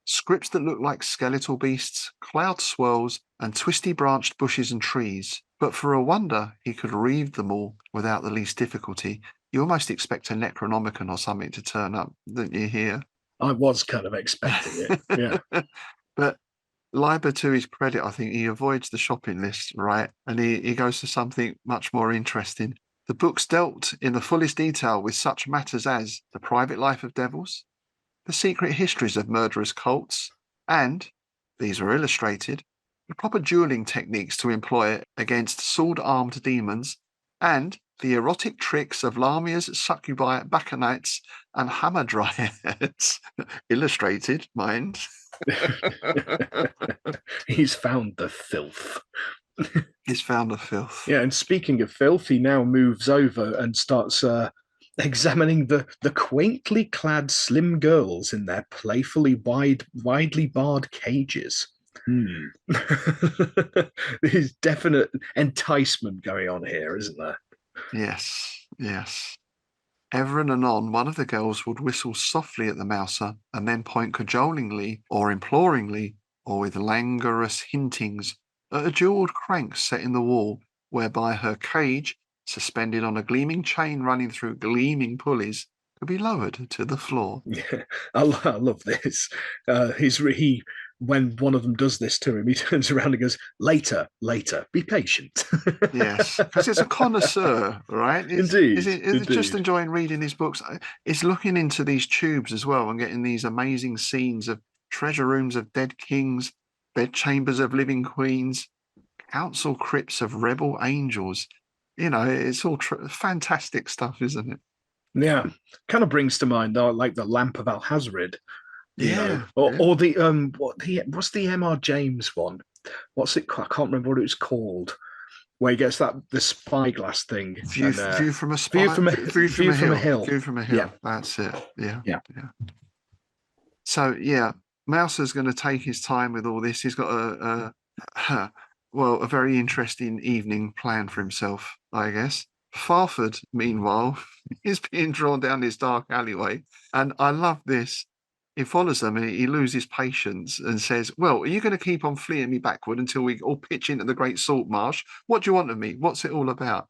Scripts that look like skeletal beasts, cloud swirls, and twisty branched bushes and trees. But for a wonder, he could read them all without the least difficulty. You almost expect a Necronomicon or something to turn up, don't you, here? I was kind of expecting it, yeah. But Leiber, to his credit, I think he avoids the shopping list, right? And he goes to something much more interesting. The books dealt in the fullest detail with such matters as the private life of devils, the secret histories of murderous cults, and, these were illustrated, the proper dueling techniques to employ against sword-armed demons, and the erotic tricks of Lamias, succubi, bacchanites, and hamadryads. Illustrated, mind. He's found the filth. He's found the filth. Yeah, and speaking of filth, he now moves over and starts examining the quaintly clad slim girls in their playfully widely barred cages. There's definite enticement going on here, isn't there? Yes, yes. Ever and anon, one of the girls would whistle softly at the Mouser and then point cajolingly or imploringly or with languorous hintings at a jewelled crank set in the wall, whereby her cage, suspended on a gleaming chain running through gleaming pulleys, could be lowered to the floor. Yeah, I love this. When one of them does this to him, he turns around and goes, later, be patient. Yes, because it's a connoisseur, right? Indeed. It's just enjoying reading his books. It's looking into these tubes as well and getting these amazing scenes of treasure rooms of dead kings, bedchambers of living queens, council crypts of rebel angels. You know, it's all fantastic stuff, isn't it? Yeah, kind of brings to mind like the Lamp of Alhazred, you know, Yeah, yeah. or the what's the M.R. James one? What's it? I can't remember what it was called. Where he gets the spyglass thing View, and view from a view spy, from a view from view a from a hill, hill. view from a Yeah, hill. That's it. Yeah, yeah. yeah. So yeah, Mouser's going to take his time with all this. He's got well, a very interesting evening planned for himself, I guess. Farford, meanwhile, is being drawn down this dark alleyway, and I love this. He follows them and he loses patience and says, "Well, are you going to keep on fleeing me backward until we all pitch into the great salt marsh? What do you want of me? What's it all about?"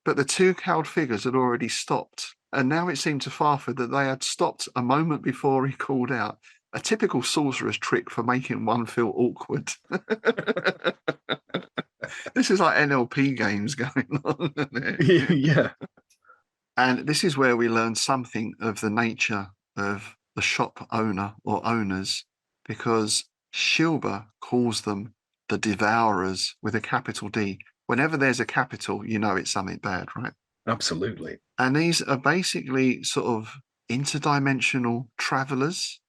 But the two cowed figures had already stopped, and now it seemed to Farford that they had stopped a moment before he called out. A typical sorcerer's trick for making one feel awkward. This is like NLP games going on. Yeah. And this is where we learn something of the nature of the shop owner or owners, because Shilber calls them the Devourers with a capital D. Whenever there's a capital, you know it's something bad, right? Absolutely. And these are basically sort of interdimensional travelers,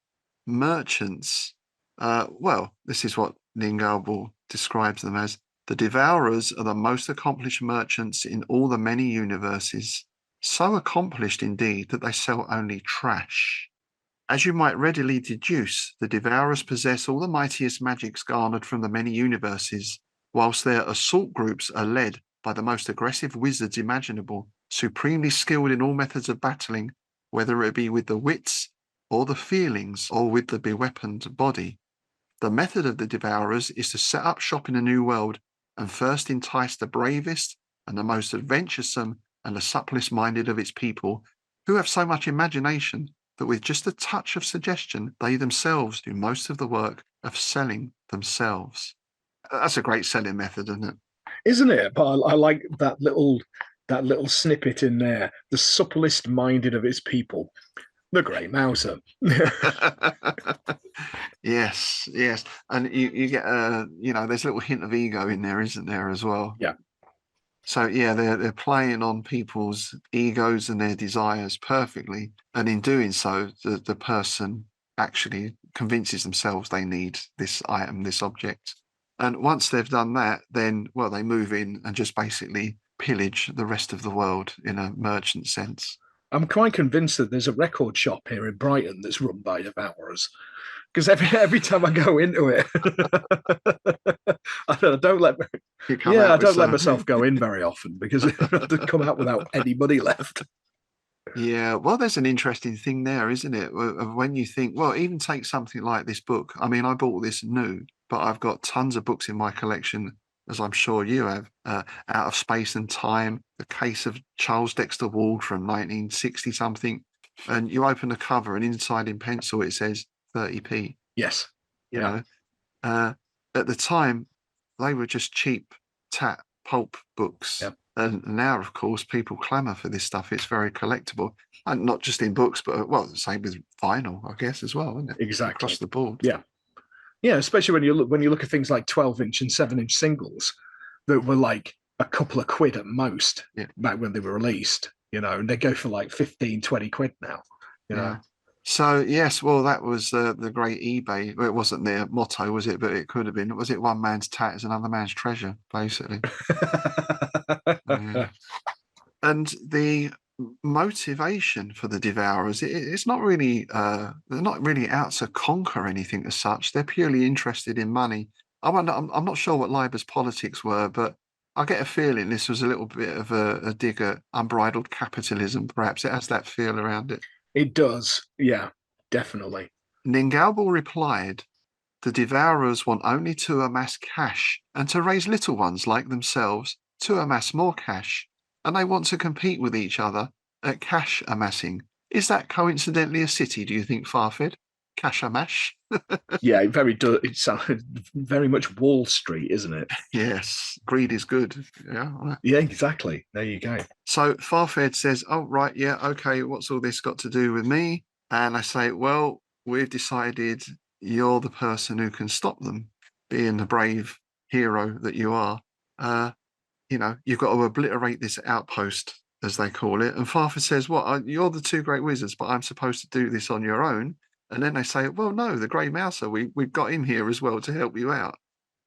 merchants. Well, this is what Ningalbor describes them as. The Devourers are the most accomplished merchants in all the many universes, so accomplished indeed that they sell only trash. As you might readily deduce, the Devourers possess all the mightiest magics garnered from the many universes, whilst their assault groups are led by the most aggressive wizards imaginable, supremely skilled in all methods of battling, whether it be with the wits or the feelings or with the beweaponed body. The method of the Devourers is to set up shop in a new world and first entice the bravest and the most adventuresome and the supplest minded of its people, who have so much imagination that with just a touch of suggestion, they themselves do most of the work of selling themselves. That's a great selling method, isn't it? Isn't it? But I like that little snippet in there. The supplest minded of its people, the Grey Mouser. Yes, yes. And you get there's a little hint of ego in there, isn't there, as well? Yeah. So yeah, they're playing on people's egos and their desires perfectly, and in doing so, the person actually convinces themselves they need this item, this object. And once they've done that, then well, they move in and just basically pillage the rest of the world in a merchant sense. I'm quite convinced that there's a record shop here in Brighton that's run by Devourers. Because every time I go into it, I don't let myself go in very often because I have to come out without any money left. Yeah, well, there's an interesting thing there, isn't it? Of when you think, well, even take something like this book. I mean, I bought this new, but I've got tons of books in my collection, as I'm sure you have. Out of Space and Time, The Case of Charles Dexter Ward from 1960 something, and you open the cover, and inside in pencil it says 30p. Yes, You know, at the time they were just cheap pulp books. Yep. And now, of course, people clamour for this stuff. It's very collectible, and not just in books, but well, same with vinyl, I guess, as well, isn't it? Exactly. Across the board. Yeah, especially when you look at things like 12-inch and 7-inch singles that were like a couple of quid at most back when they were released. And they go for like 15, 20 quid now. You know. So yes, well, that was the great eBay. Well, it wasn't their motto, was it? But it could have been. Was it one man's tat is another man's treasure, basically? And the motivation for the Devourers, it's not really. They're not really out to conquer anything as such. They're purely interested in money. I'm not sure what Leiber's politics were, but I get a feeling this was a little bit of a dig at unbridled capitalism. Perhaps it has that feel around it. It does, yeah, definitely. Ningalbor replied, "The Devourers want only to amass cash and to raise little ones like themselves to amass more cash, and they want to compete with each other at cash amassing. Is that coincidentally a city, do you think, Farfed? Cash amash?" Yeah, it sounds very much Wall Street, isn't it? Yes, greed is good. Yeah, exactly. There you go. So Farfed says, "Oh, right, yeah, okay, what's all this got to do with me?" And I say, "Well, we've decided you're the person who can stop them." being the brave hero that you are, you've got to obliterate this outpost, as they call it. And Farfod says, "What? You're the two great wizards, but I'm supposed to do this on your own." And then they say, "Well, no, the Grey Mouser, we've got him here as well to help you out."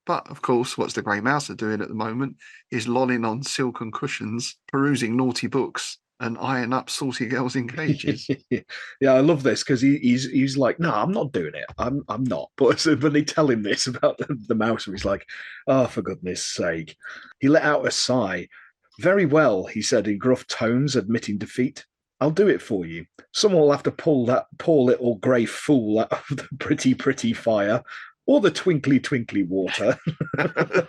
But of course, what's the Grey Mouser doing at the moment is lolling on silken cushions, perusing naughty books, and eyeing up saucy girls in cages. Yeah, I love this because he's like, no, I'm not doing it. I'm not. But when they tell him this about the mouse, he's like, oh, for goodness sake. He let out a sigh. Very well, he said in gruff tones, admitting defeat. I'll do it for you. Someone will have to pull that poor little grey fool out of the pretty, pretty fire or the twinkly, twinkly water.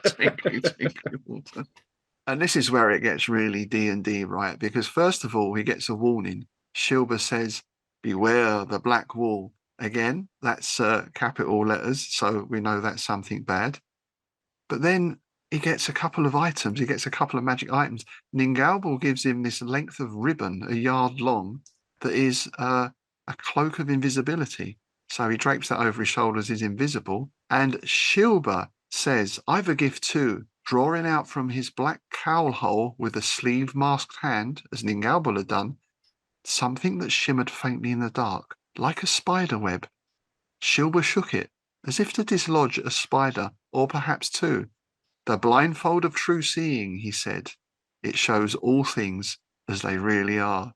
Twinkly, twinkly water. And this is where it gets really D&D, right? Because first of all, he gets a warning. Shilba says, "Beware the black wall." Again, that's capital letters, so we know that's something bad. But then he gets a couple of items. He gets a couple of magic items. Ningalbal gives him this length of ribbon, a yard long, that is a cloak of invisibility. So he drapes that over his shoulders, is invisible. And Shilba says, "I've a gift too," drawing out from his black cowl hole with a sleeve masked hand, as Ningalbal had done, something that shimmered faintly in the dark, like a spider web. Shilba shook it, as if to dislodge a spider, or perhaps two. "The blindfold of true seeing," he said. "It shows all things as they really are."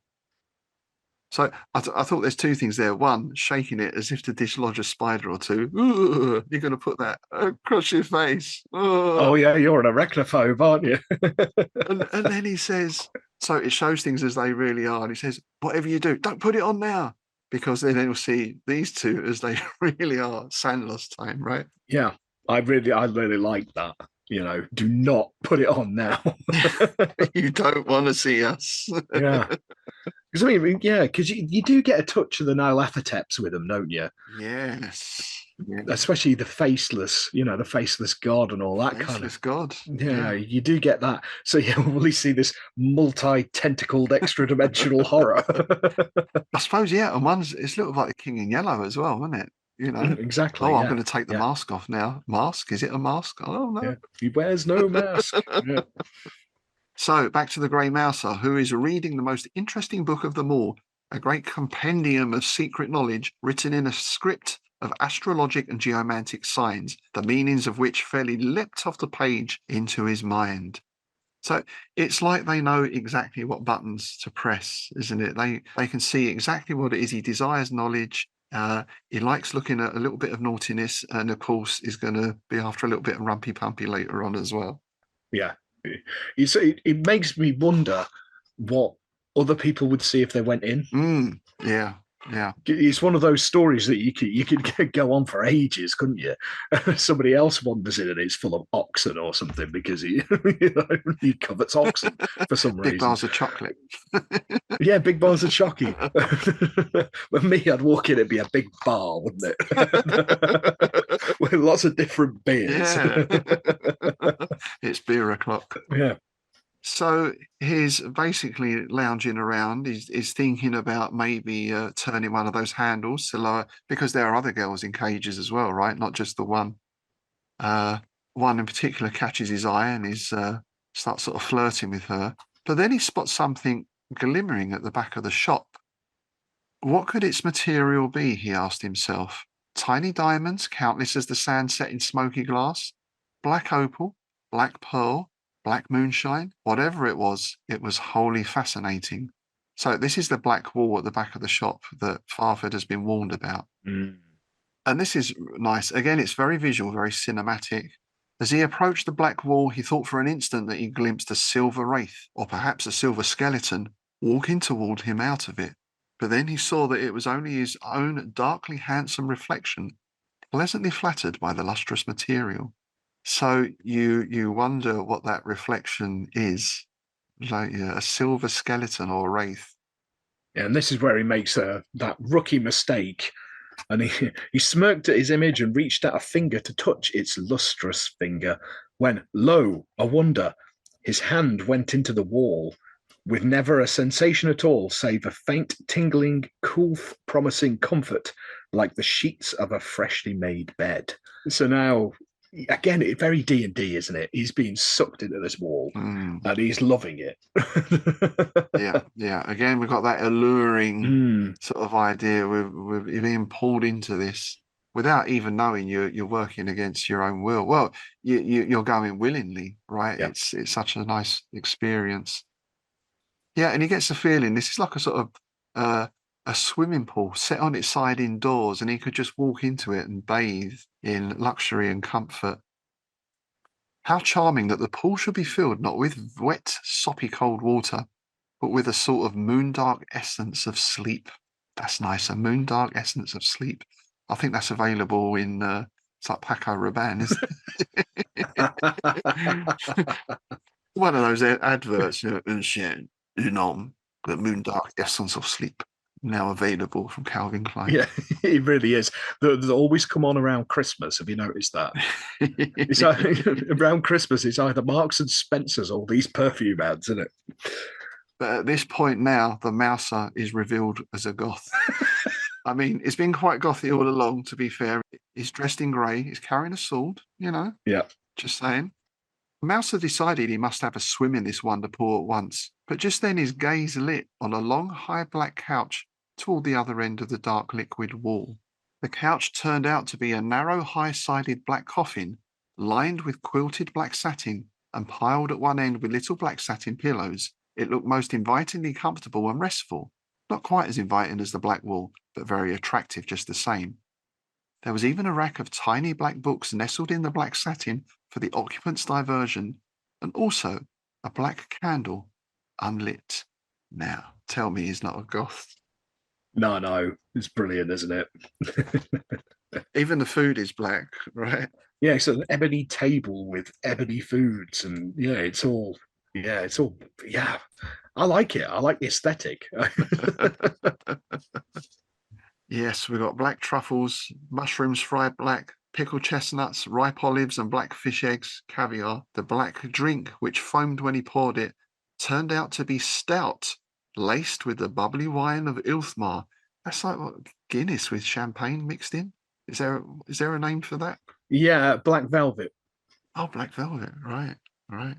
So I thought there's two things there. One, shaking it as if to dislodge a spider or two. "Ooh, you're going to put that across your face." Oh, yeah, you're an arachnophobe, aren't you? And then he says, so it shows things as they really are. And he says, "Whatever you do, don't put it on now," because then he'll see these two as they really are. Sandler's time, right? Yeah, I really like that. Do not put it on now. You don't want to see us. Yeah. Because because you do get a touch of the Nylathotepes with them, don't you? Yes. Yeah. Especially the faceless, the faceless god and all that kind Faceless of. god. Yeah, you do get that. So yeah, we'll really see this multi-tentacled extra-dimensional horror. I suppose, yeah, and it's a little like the King in Yellow as well, isn't it? Exactly. Oh, I'm Yeah. going to take the mask off now. Mask? Is it a mask? Oh, no. Yeah. He wears no mask. Yeah. So back to the Grey Mouser, who is reading the most interesting book of them all, a great compendium of secret knowledge written in a script of astrologic and geomantic signs, the meanings of which fairly leapt off the page into his mind. So it's like they know exactly what buttons to press, isn't it? They can see exactly what it is. He desires knowledge. He likes looking at a little bit of naughtiness, and of course is going to be after a little bit of rumpy pumpy later on as well. Yeah. You see, it makes me wonder what other people would see if they went in. Yeah. Yeah. It's one of those stories that you could go on for ages, couldn't you? Somebody else wanders in and it's full of oxen or something because he covets oxen for some reason. Big bars of chocolate. Yeah, big bars of chocky. With me, I'd walk in, it'd be a big bar, wouldn't it? With lots of different beers. Yeah. It's beer o'clock. Yeah. So he's basically lounging around. He's thinking about maybe turning one of those handles to lower, because there are other girls in cages as well, right? Not just the one. One in particular catches his eye and starts sort of flirting with her. But then he spots something glimmering at the back of the shop. What could its material be? He asked himself. Tiny diamonds, countless as the sand set in smoky glass. Black opal, black pearl, black moonshine, whatever it was wholly fascinating. So this is the black wall at the back of the shop that Farfod has been warned about. And this is nice. Again, it's very visual, very cinematic. As he approached the black wall, he thought for an instant that he glimpsed a silver wraith, or perhaps a silver skeleton, walking toward him out of it. But then he saw that it was only his own darkly handsome reflection, pleasantly flattered by the lustrous material. So you wonder what that reflection is, like a silver skeleton or a wraith. Yeah, and this is where he makes that rookie mistake. And he smirked at his image and reached out a finger to touch its lustrous finger, when, lo, a wonder, his hand went into the wall, with never a sensation at all, save a faint, tingling, cool, promising comfort, like the sheets of a freshly made bed. So now again, very D&D, isn't it? He's being sucked into this wall Mm. and he's loving it. Yeah. Again, we've got that alluring Mm, sort of idea. We're being pulled into this without even knowing you're working against your own will. Well, you're going willingly, right? yeah. It's such a nice experience. Yeah, and he gets the feeling this is like a sort of uh, a swimming pool set on its side indoors, and he could just walk into it and bathe in luxury and comfort. How charming that the pool should be filled not with wet, soppy cold water, but with a sort of moondark essence of sleep. That's nice, a moondark essence of sleep. I think that's available in it's like Paco Rabanne, isn't it? One of those adverts, and shit, the moondark essence of sleep, now available from Calvin Klein. Yeah, it really is. They always come on around Christmas. Have you noticed that? It's around Christmas. It's either Marks and Spencers or these perfume ads, isn't it? But at this point now, the Mouser is revealed as a goth. I mean, it's been quite gothy all along, to be fair. He's dressed in grey, he's carrying a sword, Yeah. just saying. Mouser decided he must have a swim in this wonder pool at once, but just then his gaze lit on a long, high black couch toward the other end of the dark liquid wall. The couch turned out to be a narrow, high-sided black coffin, lined with quilted black satin and piled at one end with little black satin pillows. It looked most invitingly comfortable and restful, not quite as inviting as the black wall, but very attractive just the same. There was even a rack of tiny black books nestled in the black satin for the occupant's diversion, and also a black candle, unlit. Now, tell me he's not a goth. No, it's brilliant, isn't it? Even the food is black, right? Yeah, it's an ebony table with ebony foods, and yeah. I like it. I like the aesthetic. Yes, we've got black truffles, mushrooms fried black, pickled chestnuts, ripe olives, and black fish eggs, caviar. The black drink, which foamed when he poured it, turned out to be stout, laced with the bubbly wine of Ilthmar. That's like what, Guinness with champagne mixed in. Is there a name for that? Yeah, black velvet. Oh, black velvet. Right, right.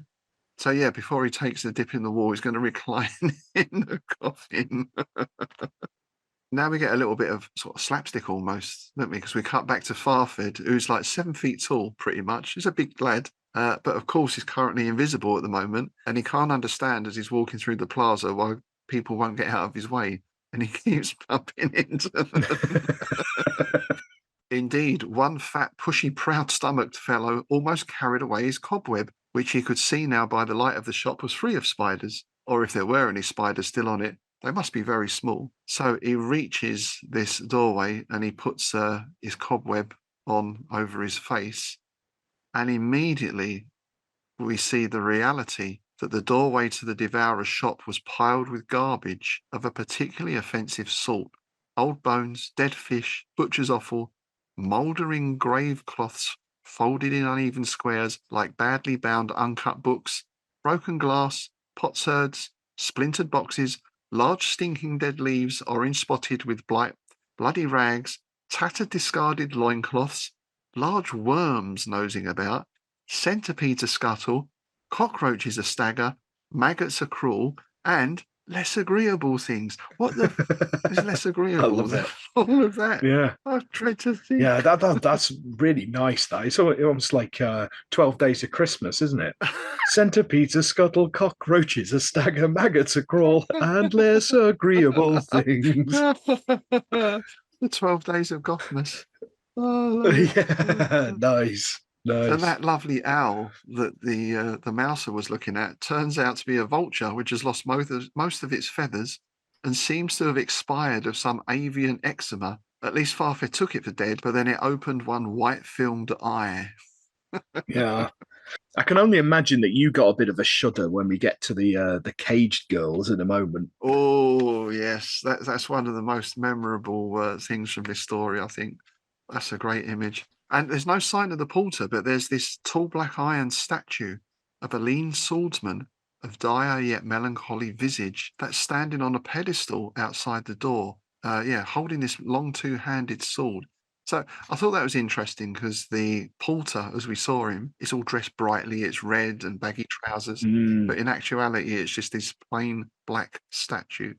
So yeah, before he takes the dip in the wall, he's going to recline in the coffin. Now we get a little bit of sort of slapstick almost, don't we? Because we cut back to Farfed, who's like 7 feet tall, pretty much. He's a big lad, but of course he's currently invisible at the moment, and he can't understand as he's walking through the plaza why people won't get out of his way, and he keeps bumping into them. Indeed, one fat, pushy, proud-stomached fellow almost carried away his cobweb, which he could see now by the light of the shop was free of spiders, or if there were any spiders still on it, they must be very small. So he reaches this doorway and he puts his cobweb on over his face, and immediately we see the reality that the doorway to the Devourer's shop was piled with garbage of a particularly offensive sort. Old bones, dead fish, butcher's offal, mouldering grave cloths folded in uneven squares like badly bound uncut books, broken glass, potsherds, splintered boxes, large stinking dead leaves, orange spotted with blight, bloody rags, tattered discarded loincloths, large worms nosing about, centipedes a scuttle, cockroaches a stagger, maggots a crawl, and less agreeable things. What the is less I agreeable love than it. all of that? Yeah. I dread to think. Yeah, that's really nice. That it's almost like 12 Days of Christmas, isn't it? Centipedes a scuttle, cockroaches a stagger, maggots a crawl, and less agreeable things. The 12 days of Gothmas. Oh, I love Yeah, it. nice, And nice. that lovely owl that the mouser was looking at turns out to be a vulture which has lost most of its feathers and seems to have expired of some avian eczema. At least Farfet took it for dead, but then it opened one white-filmed eye. Yeah, I can only imagine that you got a bit of a shudder when we get to the caged girls in a moment. Oh, yes, that's one of the most memorable things from this story, I think. That's a great image. And there's no sign of the porter, but there's this tall black iron statue of a lean swordsman of dire yet melancholy visage that's standing on a pedestal outside the door. Yeah, holding this long two-handed sword. So I thought that was interesting because the porter, as we saw him, is all dressed brightly. It's red and baggy trousers, but in actuality, it's just this plain black statue.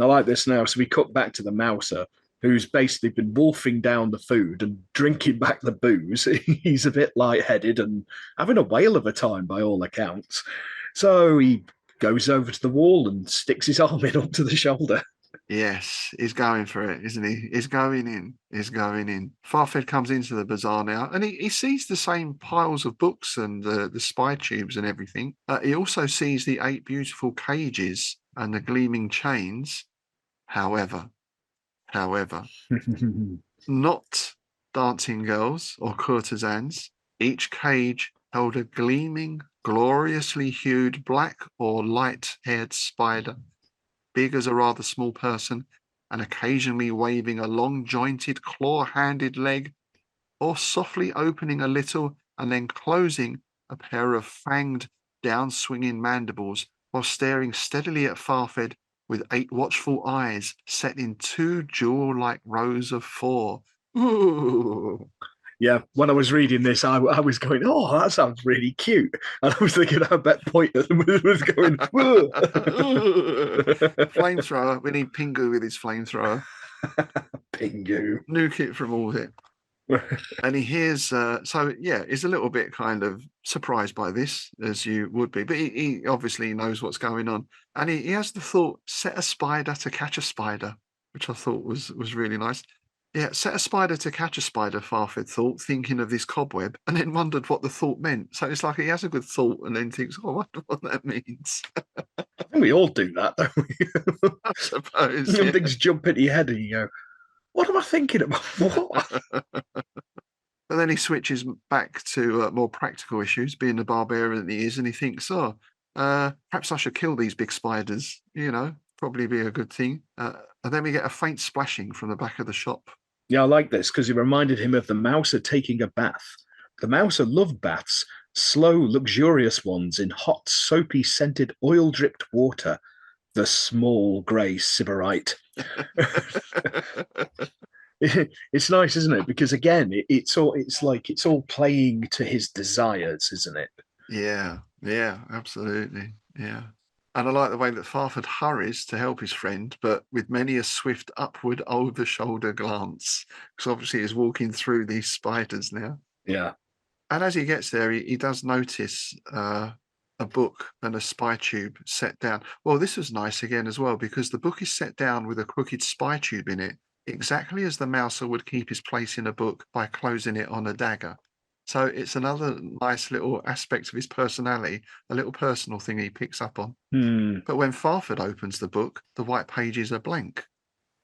I like this now. So we cut back to the mouser, who's basically been wolfing down the food and drinking back the booze. He's a bit lightheaded and having a whale of a time by all accounts. So he goes over to the wall and sticks his arm in up to the shoulder. Yes, he's going for it, isn't he? He's going in. He's going in. Farfed comes into the bazaar now, and he sees the same piles of books and the spy tubes and everything. He also sees the 8 beautiful cages and the gleaming chains. However, not dancing girls or courtesans. Each cage held a gleaming, gloriously hued black or light-haired spider, big as a rather small person, and occasionally waving a long-jointed, claw-handed leg, or softly opening a little and then closing a pair of fanged, down-swinging mandibles while staring steadily at Farfed with 8 watchful eyes set in 2 jewel-like rows of 4. Ooh. Yeah, when I was reading this, I was going, "Oh, that sounds really cute," and I was thinking, "I bet point at them was going." Flamethrower. We need Pingu with his flamethrower. Pingu. Nuke it from orbit. And he hears, so yeah, he's a little bit kind of surprised by this, as you would be, but he obviously knows what's going on. And he has the thought, set a spider to catch a spider, which I thought was really nice. Yeah, set a spider to catch a spider, Farfed thought, thinking of this cobweb, and then wondered what the thought meant. So it's like he has a good thought and then thinks, oh, I wonder what that means. I think we all do that, don't we? I suppose. Some Yeah. things jump into your head and you go, what am I thinking about? What? But then he switches back to more practical issues, being the barbarian that he is, and he thinks, oh, perhaps I should kill these big spiders, probably be a good thing. And then we get a faint splashing from the back of the shop. Yeah, I like this because it reminded him of the mouser taking a bath. The mouser loved baths, slow, luxurious ones in hot, soapy, scented, oil-dripped water. The small grey sybarite. It's nice, isn't it? Because again, it's all playing to his desires, isn't it? Yeah, absolutely. Yeah. And I like the way that Farford hurries to help his friend, but with many a swift upward over-shoulder glance, because obviously he's walking through these spiders now. Yeah. And as he gets there, he does notice a book and a spy tube set down. Well, this was nice again as well, because the book is set down with a crooked spy tube in it, exactly as the mouser would keep his place in a book by closing it on a dagger. So it's another nice little aspect of his personality, a little personal thing he picks up on. But when Farford opens the book, the white pages are blank.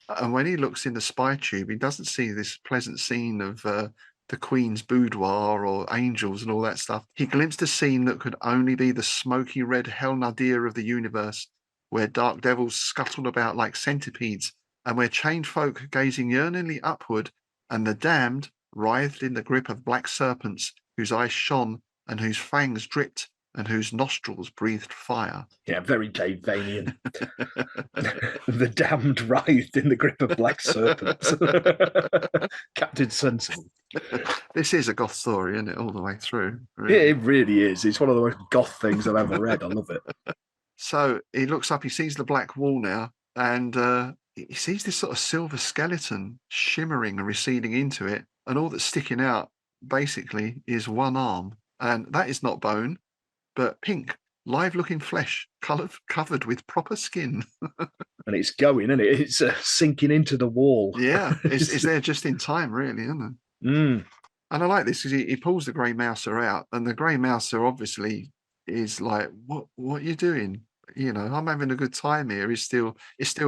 And when he looks in the spy tube, he doesn't see this pleasant scene of the Queen's boudoir or angels and all that stuff. He glimpsed a scene that could only be the smoky red hell nadir of the universe, where dark devils scuttled about like centipedes, and where chained folk gazing yearningly upward, and the damned writhed in the grip of black serpents whose eyes shone and whose fangs dripped and whose nostrils breathed fire. Yeah, very Dave Vanian. The damned writhed in the grip of black serpents. Captain Sensible. This is a goth story, isn't it, all the way through? Really. Yeah, it really is. It's one of the most goth things I've ever read. I love it. So he looks up, he sees the black wall now, and he sees this sort of silver skeleton shimmering and receding into it, and all that's sticking out basically is one arm. And that is not bone, but pink, live-looking flesh, covered with proper skin. And it's going, isn't it? It's sinking into the wall. Yeah, it's there just in time, really, isn't it? Mm. And I like this because he pulls the grey mouser out, and the grey mouser obviously is like, "What are you doing? I'm having a good time here." He's still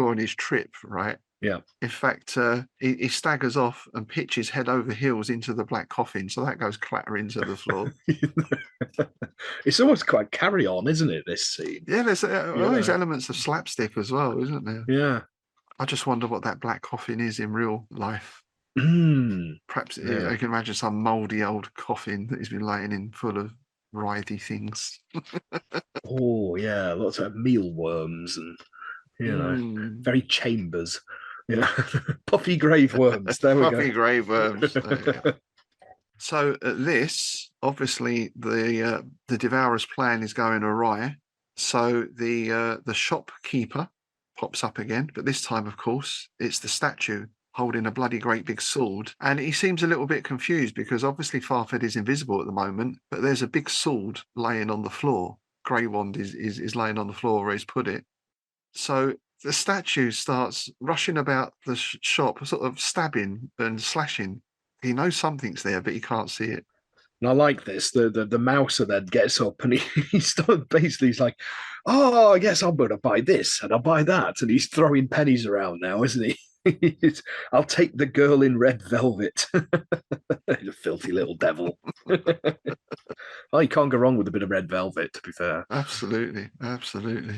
on his trip, right? Yeah. In fact, he staggers off and pitches head over heels into the black coffin, so that goes clattering to the floor. It's almost quite Carry On, isn't it, this scene? Yeah, there's all these elements of slapstick as well, isn't there? Yeah. I just wonder what that black coffin is in real life. Perhaps I can imagine some mouldy old coffin that he's been laying in full of writhy things. Oh, yeah, lots of mealworms and, very Chambers. Yeah. Puffy grave worms. There we Puffy go. grey worms. There you go. So at this, obviously, the Devourer's plan is going awry. So the shopkeeper pops up again, but this time, of course, it's the statue holding a bloody great big sword, and he seems a little bit confused because obviously Farfed is invisible at the moment, but there's a big sword laying on the floor. Grey Wand is laying on the floor where he's put it. So the statue starts rushing about the shop, sort of stabbing and slashing. He knows something's there, but he can't see it. And I like this. The mouser then gets up and he starts basically, he's like, oh, yes, I'm going to buy this and I'll buy that. And he's throwing pennies around now, isn't he? I'll take the girl in red velvet. The filthy little devil. Oh, you can't go wrong with a bit of red velvet, to be fair. Absolutely, absolutely.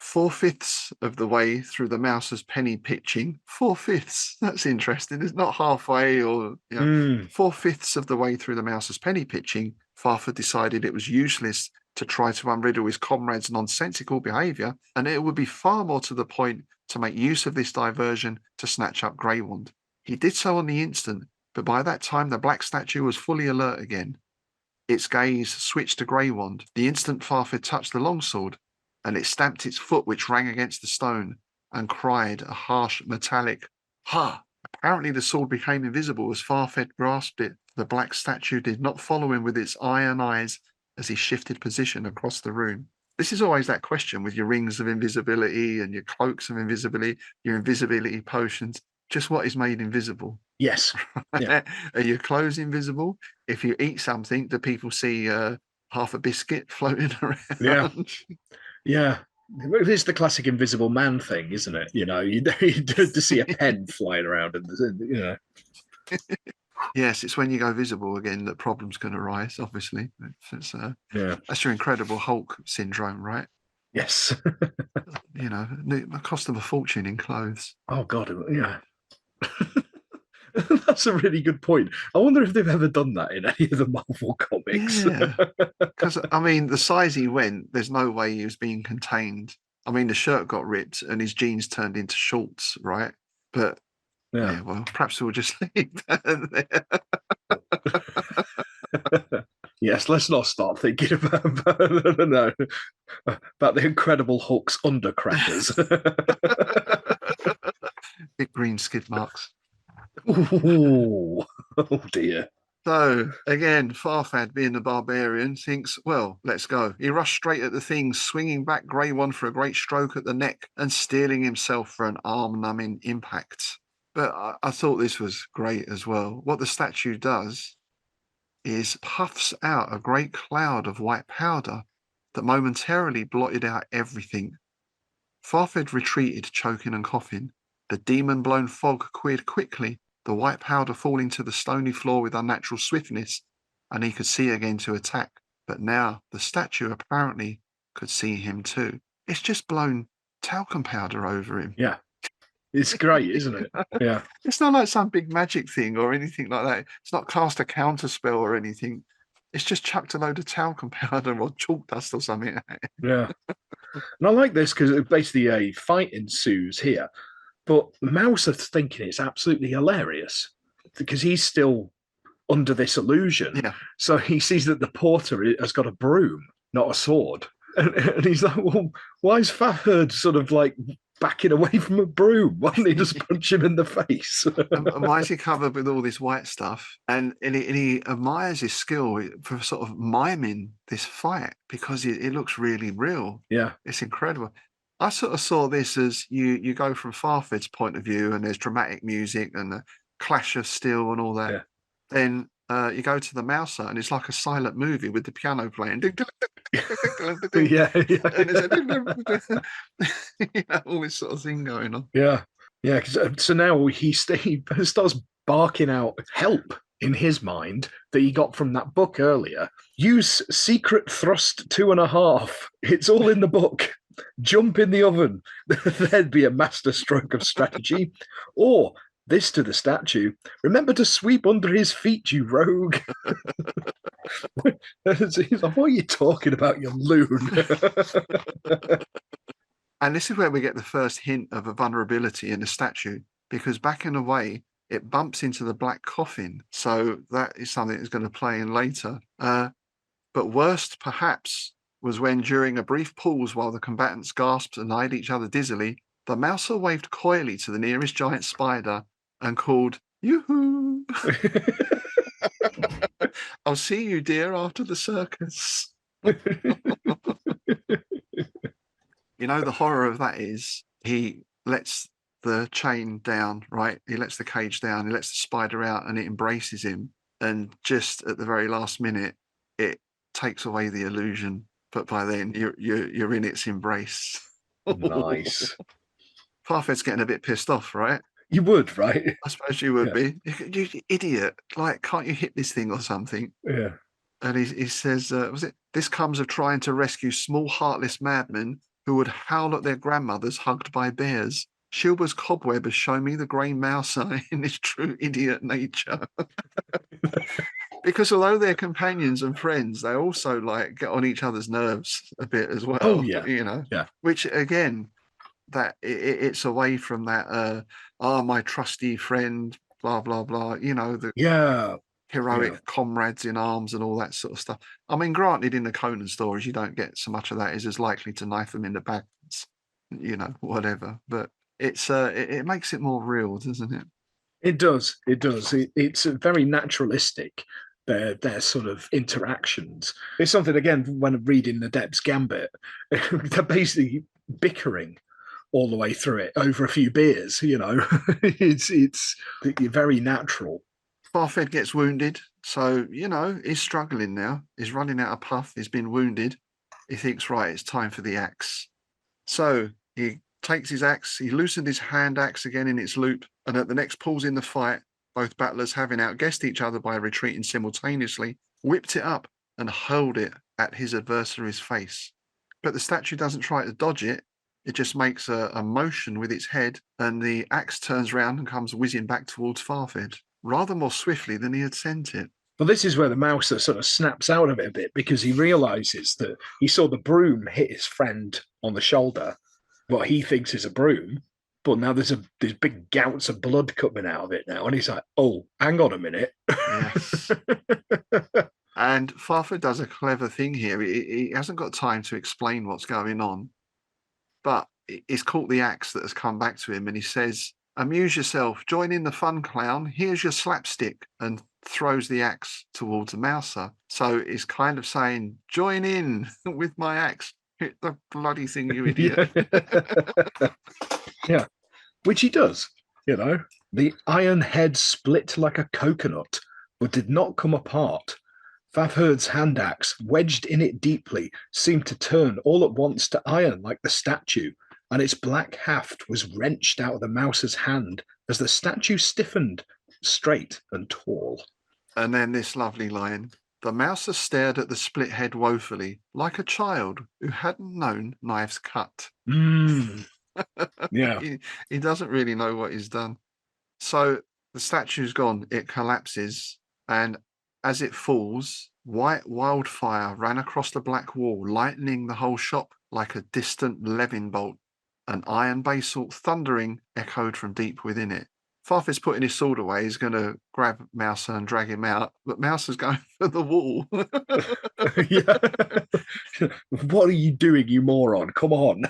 4/5 of the way through the mouser's penny pitching. 4/5. That's interesting. It's not halfway or, 4/5 of the way through the mouser's penny pitching, Farfod decided it was useless to try to unriddle his comrades' nonsensical behaviour, and it would be far more to the point to make use of this diversion to snatch up Grey Wand. He did so on the instant, but by that time the black statue was fully alert again. Its gaze switched to Grey Wand the instant Farfod touched the longsword, and it stamped its foot, which rang against the stone, and cried a harsh, metallic "Ha!" Apparently the sword became invisible as Farfed grasped it. The black statue did not follow him with its iron eyes as he shifted position across the room. This is always that question with your rings of invisibility and your cloaks of invisibility, your invisibility potions. Just what is made invisible? Yes. Yeah. Are your clothes invisible? If you eat something, do people see half a biscuit floating around? Yeah. Yeah. It's the classic invisible man thing, isn't it? You know, you to see a pen flying around, and Yes, it's when you go visible again that problems can arise. Obviously, that's your Incredible Hulk syndrome, right? Yes. It cost them a fortune in clothes. Oh God, yeah. That's a really good point. I wonder if they've ever done that in any of the Marvel comics. Yeah, because I mean, the size he went, there's no way he was being contained. I mean, the shirt got ripped and his jeans turned into shorts, right? But yeah, well, perhaps we'll just leave that there. Yes, let's not start thinking about about the Incredible Hulk's undercrackers. Big green skid marks. Ooh, oh dear. So again, Farfad, being the barbarian, thinks, well, let's go. He rushed straight at the thing, swinging back Grey One for a great stroke at the neck and steeling himself for an arm-numbing impact. But I thought this was great as well. What the statue does is puffs out a great cloud of white powder that momentarily blotted out everything. Farfad retreated, choking and coughing. The demon-blown fog cleared quickly, the white powder falling to the stony floor with unnatural swiftness, and he could see again to attack. But now the statue apparently could see him too. It's just blown talcum powder over him. Yeah. It's great, isn't it? Yeah. It's not like some big magic thing or anything like that. It's not cast a counter spell or anything. It's just chucked a load of talcum powder or chalk dust or something. Yeah. And I like this because basically a fight ensues here. But Mouse is thinking it's absolutely hilarious because he's still under this illusion. Yeah. So he sees that the porter has got a broom, not a sword. And he's like, well, why is Fafherd sort of like backing away from a broom? Why don't he just punch him in the face? And why is he covered with all this white stuff? And he admires his skill for sort of miming this fight because it looks really real. Yeah. It's incredible. I sort of saw this as you go from Farfed's point of view and there's dramatic music and the clash of steel and all that. Yeah. Then you go to the Mouser and it's like a silent movie with the piano playing. Yeah. And all this sort of thing going on. Yeah. Yeah. So now he starts barking out help in his mind that he got from that book earlier. Use secret thrust 2.5. It's all in the book. Jump in the oven. There'd be a master stroke of strategy. Or this to the statue. Remember to sweep under his feet, you rogue. He's like, what are you talking about, you loon? And this is where we get the first hint of a vulnerability in the statue. because backing away, it bumps into the black coffin. So that is something that's going to play in later. But worst, perhaps, was when, during a brief pause while the combatants gasped and eyed each other dizzily, the mouser waved coyly to the nearest giant spider and called, "Yoo-hoo! I'll see you, dear, after the circus." You know, the horror of that is he lets the chain down, right? He lets the cage down, he lets the spider out, and it embraces him. And just at the very last minute, it takes away the illusion. But by then, you're in its embrace. Nice. Farfetch's getting a bit pissed off, right? You would, right? I suppose you would Yeah. be. You idiot! Like, can't you hit this thing or something? Yeah. And he says, was it, "This comes of trying to rescue small, heartless madmen who would howl at their grandmothers hugged by bears. Shilba's cobweb has shown me the grey mouser in his true idiot nature." Because although they're companions and friends, they also like get on each other's nerves a bit as well. Oh, yeah. You know, Yeah. which again, that it's away from that my trusty friend, blah blah blah. You know, the Yeah. heroic comrades in arms and all that sort of stuff. I mean, granted, in the Conan stories, you don't get so much of that. Is as likely to knife them in the back, you know, whatever. But it's it makes it more real, doesn't it? It does. It does. It's very naturalistic. Their sort of interactions. It's something, again, when reading Adept's Gambit, they're basically bickering all the way through it over a few beers. You know, it's very natural. Farfed gets wounded, so you know he's struggling now. He's running out of puff. He's been wounded. He thinks, right, it's time for the axe. So he takes his axe. He loosened his hand axe again in its loop, and at the next pause in the fight, both battlers, having outguessed each other by retreating simultaneously, whipped it up and hurled it at his adversary's face. But the statue doesn't try to dodge it. It just makes a motion with its head, and the axe turns round and comes whizzing back towards Farfed, rather more swiftly than he had sent it. Well, this is where the mouser sort of snaps out of it a bit, because he realizes that he saw the broom hit his friend on the shoulder, what he thinks is a broom, but now there's big gouts of blood coming out of it now, and he's like, "Oh, hang on a minute." Yes. And Farfod does a clever thing here. He hasn't got time to explain what's going on, but he's caught the axe that has come back to him, and he says, "Amuse yourself, join in the fun, clown. Here's your slapstick," and throws the axe towards the mouser. So it's kind of saying, "Join in with my axe. Hit the bloody thing, you idiot." Yeah, which he does, you know. The iron head split like a coconut, but did not come apart. Favherd's hand axe, wedged in it deeply, seemed to turn all at once to iron like the statue, and its black haft was wrenched out of the mouser's hand as the statue stiffened, straight and tall. And then this lovely line: "The mouser stared at the split head woefully, like a child who hadn't known knives cut." Yeah. He doesn't really know what he's done. So the statue's gone, it collapses, and as it falls, white wildfire ran across the black wall, lightening the whole shop like a distant levin bolt. An iron basalt thundering echoed from deep within it. Farfet's putting his sword away. He's going to grab Mouser and drag him out, but Mouser's going for the wall. Yeah. What are you doing, you moron? Come on.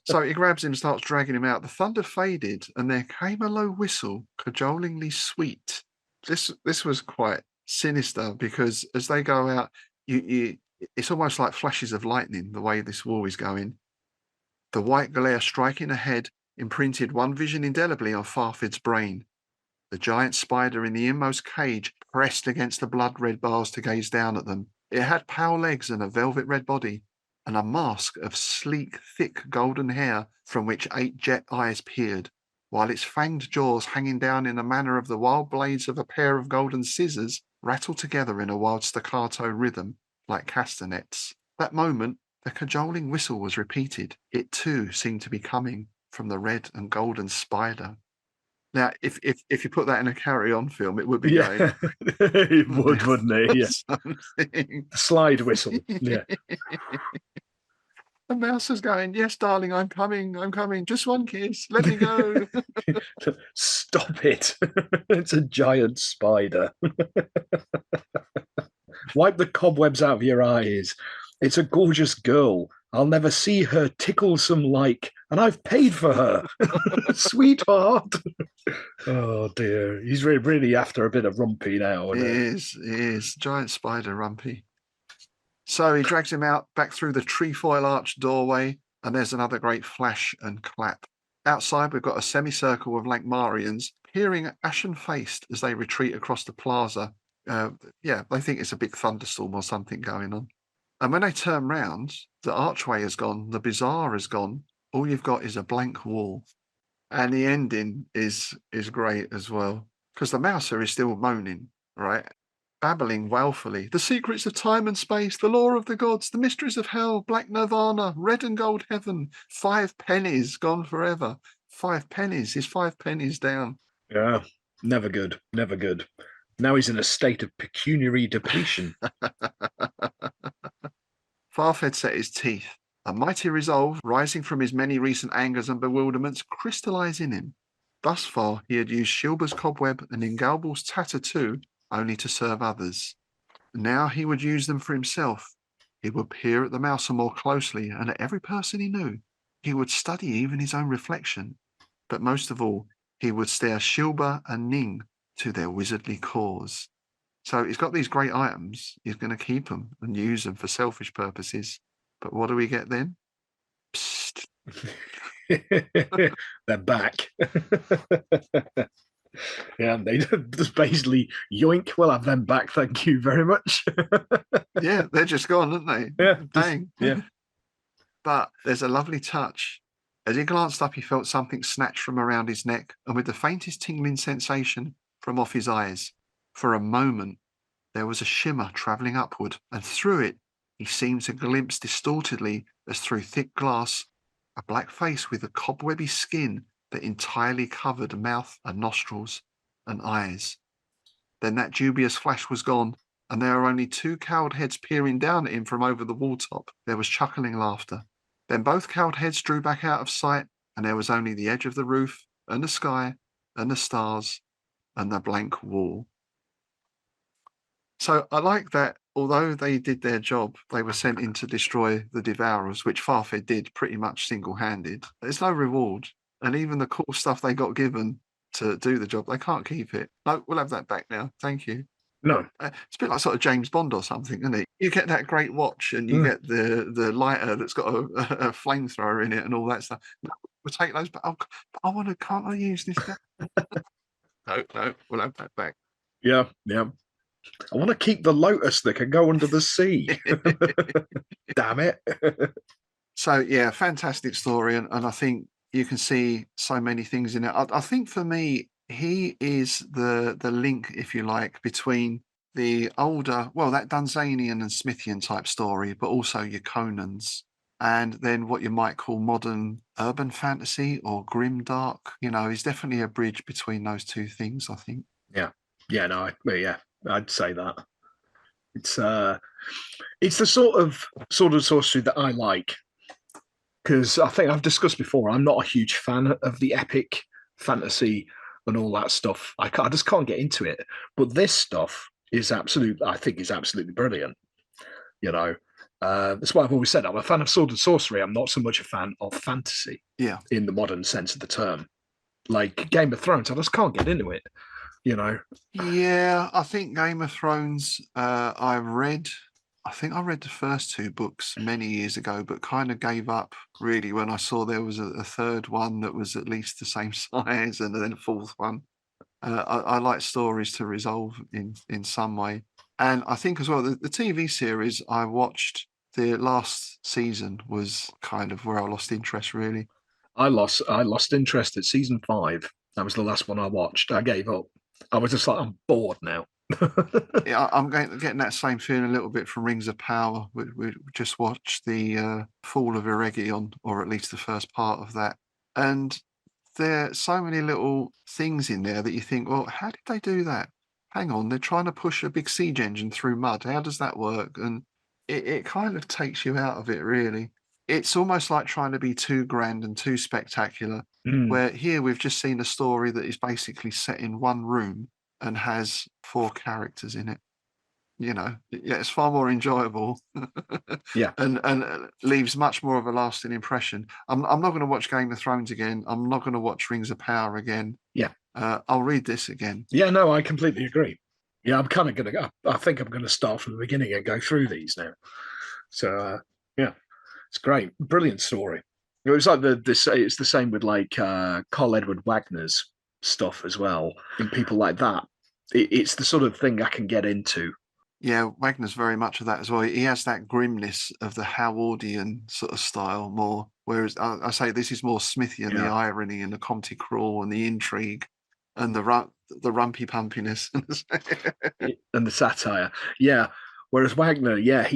So he grabs him, starts dragging him out. The thunder faded, and there came a low whistle, cajolingly sweet. This was quite sinister, because as they go out, it's almost like flashes of lightning, the way this war is going. The white glare striking ahead imprinted one vision indelibly on Farfid's brain. The giant spider in the inmost cage pressed against the blood-red bars to gaze down at them. It had pale legs and a velvet-red body, and a mask of sleek, thick golden hair from which 8 jet eyes peered, while its fanged jaws, hanging down in the manner of the wild blades of a pair of golden scissors, rattled together in a wild staccato rhythm, like castanets. That moment, the cajoling whistle was repeated. It too seemed to be coming from the red and golden spider. Now, if you put that in a Carry-On film, it would be going. It would, wouldn't it? Yeah. Something. Slide whistle. Yeah. The mouse is going, yes, darling, I'm coming. I'm coming. Just one kiss. Let me go. Stop it. It's a giant spider. Wipe the cobwebs out of your eyes. It's a gorgeous girl. I'll never see her ticklesome like, and I've paid for her. Sweetheart. Oh dear. He's really after a bit of rumpy now. He is. Giant spider rumpy. So he drags him out back through the trefoil arched doorway, and there's another great flash and clap. Outside, we've got a semicircle of Lankhmarians peering ashen-faced as they retreat across the plaza. Yeah, they think it's a big thunderstorm or something going on. And when they turn round, the archway has gone, the Bizzare has gone. All you've got is a blank wall. And the ending is great as well, because the mouser is still moaning, right? Babbling wailfully. The secrets of time and space, the law of the gods, the mysteries of hell, black nirvana, red and gold heaven, 5 pennies gone forever. 5 pennies. He's 5 pennies down. Yeah, never good. Never good. Now he's in a state of pecuniary depletion. Farfed set his teeth. A mighty resolve, rising from his many recent angers and bewilderments, crystallized in him. Thus far, he had used Shilba's cobweb and Ingalbal's tattoo only to serve others. Now he would use them for himself. He would peer at the mouser more closely and at every person he knew. He would study even his own reflection. But most of all, he would stare Shilba and Ning to their wizardly cause. So he's got these great items. He's going to keep them and use them for selfish purposes. But what do we get then? Psst. They're back. Yeah, they just basically yoink. We'll have them back. Thank you very much. Yeah, they're just gone, aren't they? Yeah, Bang. Yeah. But there's a lovely touch. As he glanced up, he felt something snatched from around his neck, and with the faintest tingling sensation from off his eyes. For a moment, there was a shimmer travelling upward, and through it, he seemed to glimpse distortedly, as through thick glass, a black face with a cobwebby skin that entirely covered mouth and nostrils and eyes. Then that dubious flash was gone, and there were only 2 cowled heads peering down at him from over the wall top. There was chuckling laughter. Then both cowled heads drew back out of sight, and there was only the edge of the roof, and the sky, and the stars, and the blank wall. So I like that, although they did their job, they were sent in to destroy the Devourers, which Farfed did pretty much single-handed. There's no reward. And even the cool stuff they got given to do the job, they can't keep it. No, we'll have that back now. Thank you. No. It's a bit like sort of James Bond or something, isn't it? You get that great watch and you get the lighter that's got a flamethrower in it and all that stuff. No, we'll take those, but I want to, can't I use this? No, we'll have that back. Yeah. I want to keep the lotus that can go under the sea. Damn it. So, yeah, fantastic story. And I think you can see so many things in it. I think for me, he is the link, if you like, between the older, well, that Dunsanian and Smithian type story, but also your Conans, and then what you might call modern urban fantasy or grimdark. You know, he's definitely a bridge between those two things, I think. Yeah, I'd say that. It's the sort of sorcery that I like, because I think I've discussed before, I'm not a huge fan of the epic fantasy and all that stuff. I just can't get into it. But this stuff is absolutely brilliant. You know, that's why I've always said I'm a fan of sword and sorcery. I'm not so much a fan of fantasy. Yeah, in the modern sense of the term, like Game of Thrones. I just can't get into it. You know. Yeah, I think Game of Thrones. I think I read the first 2 books many years ago, but kind of gave up really when I saw there was a third one that was at least the same size, and then a 4th one. I like stories to resolve in some way, and I think as well the TV series I watched, the last season was kind of where I lost interest. Really, I lost interest at season 5. That was the last one I watched. I gave up. I was just like, I'm bored now. Yeah, I'm getting that same feeling a little bit from Rings of Power. We just watched the Fall of Eregion, or at least the first part of that, and there are so many little things in there that you think, well, how did they do that? Hang on, they're trying to push a big siege engine through mud. How does that work? And it kind of takes you out of it, really. it's almost like trying to be too grand and too spectacular. Mm, Where here we've just seen a story that is basically set in one room and has 4 characters in it. Yeah, it's far more enjoyable yeah, and leaves much more of a lasting impression. I'm not going to watch Game of Thrones again. I'm not going to watch Rings of Power again. yeah. I'll read this again. Yeah, no, I completely agree. Yeah, I'm kind of going to, I think I'm going to start from the beginning and go through these now. So, yeah, it's great. Brilliant story. It was like it's the same with like Carl Edward Wagner's stuff as well. And people like that. It's the sort of thing I can get into. Yeah, Wagner's very much of that as well. He has that grimness of the Howardian sort of style more, whereas I say this is more Smithian, the Yeah. irony and the comedy crawl and the intrigue and the rumpy pumpiness. And the satire. Yeah. Whereas Wagner, yeah,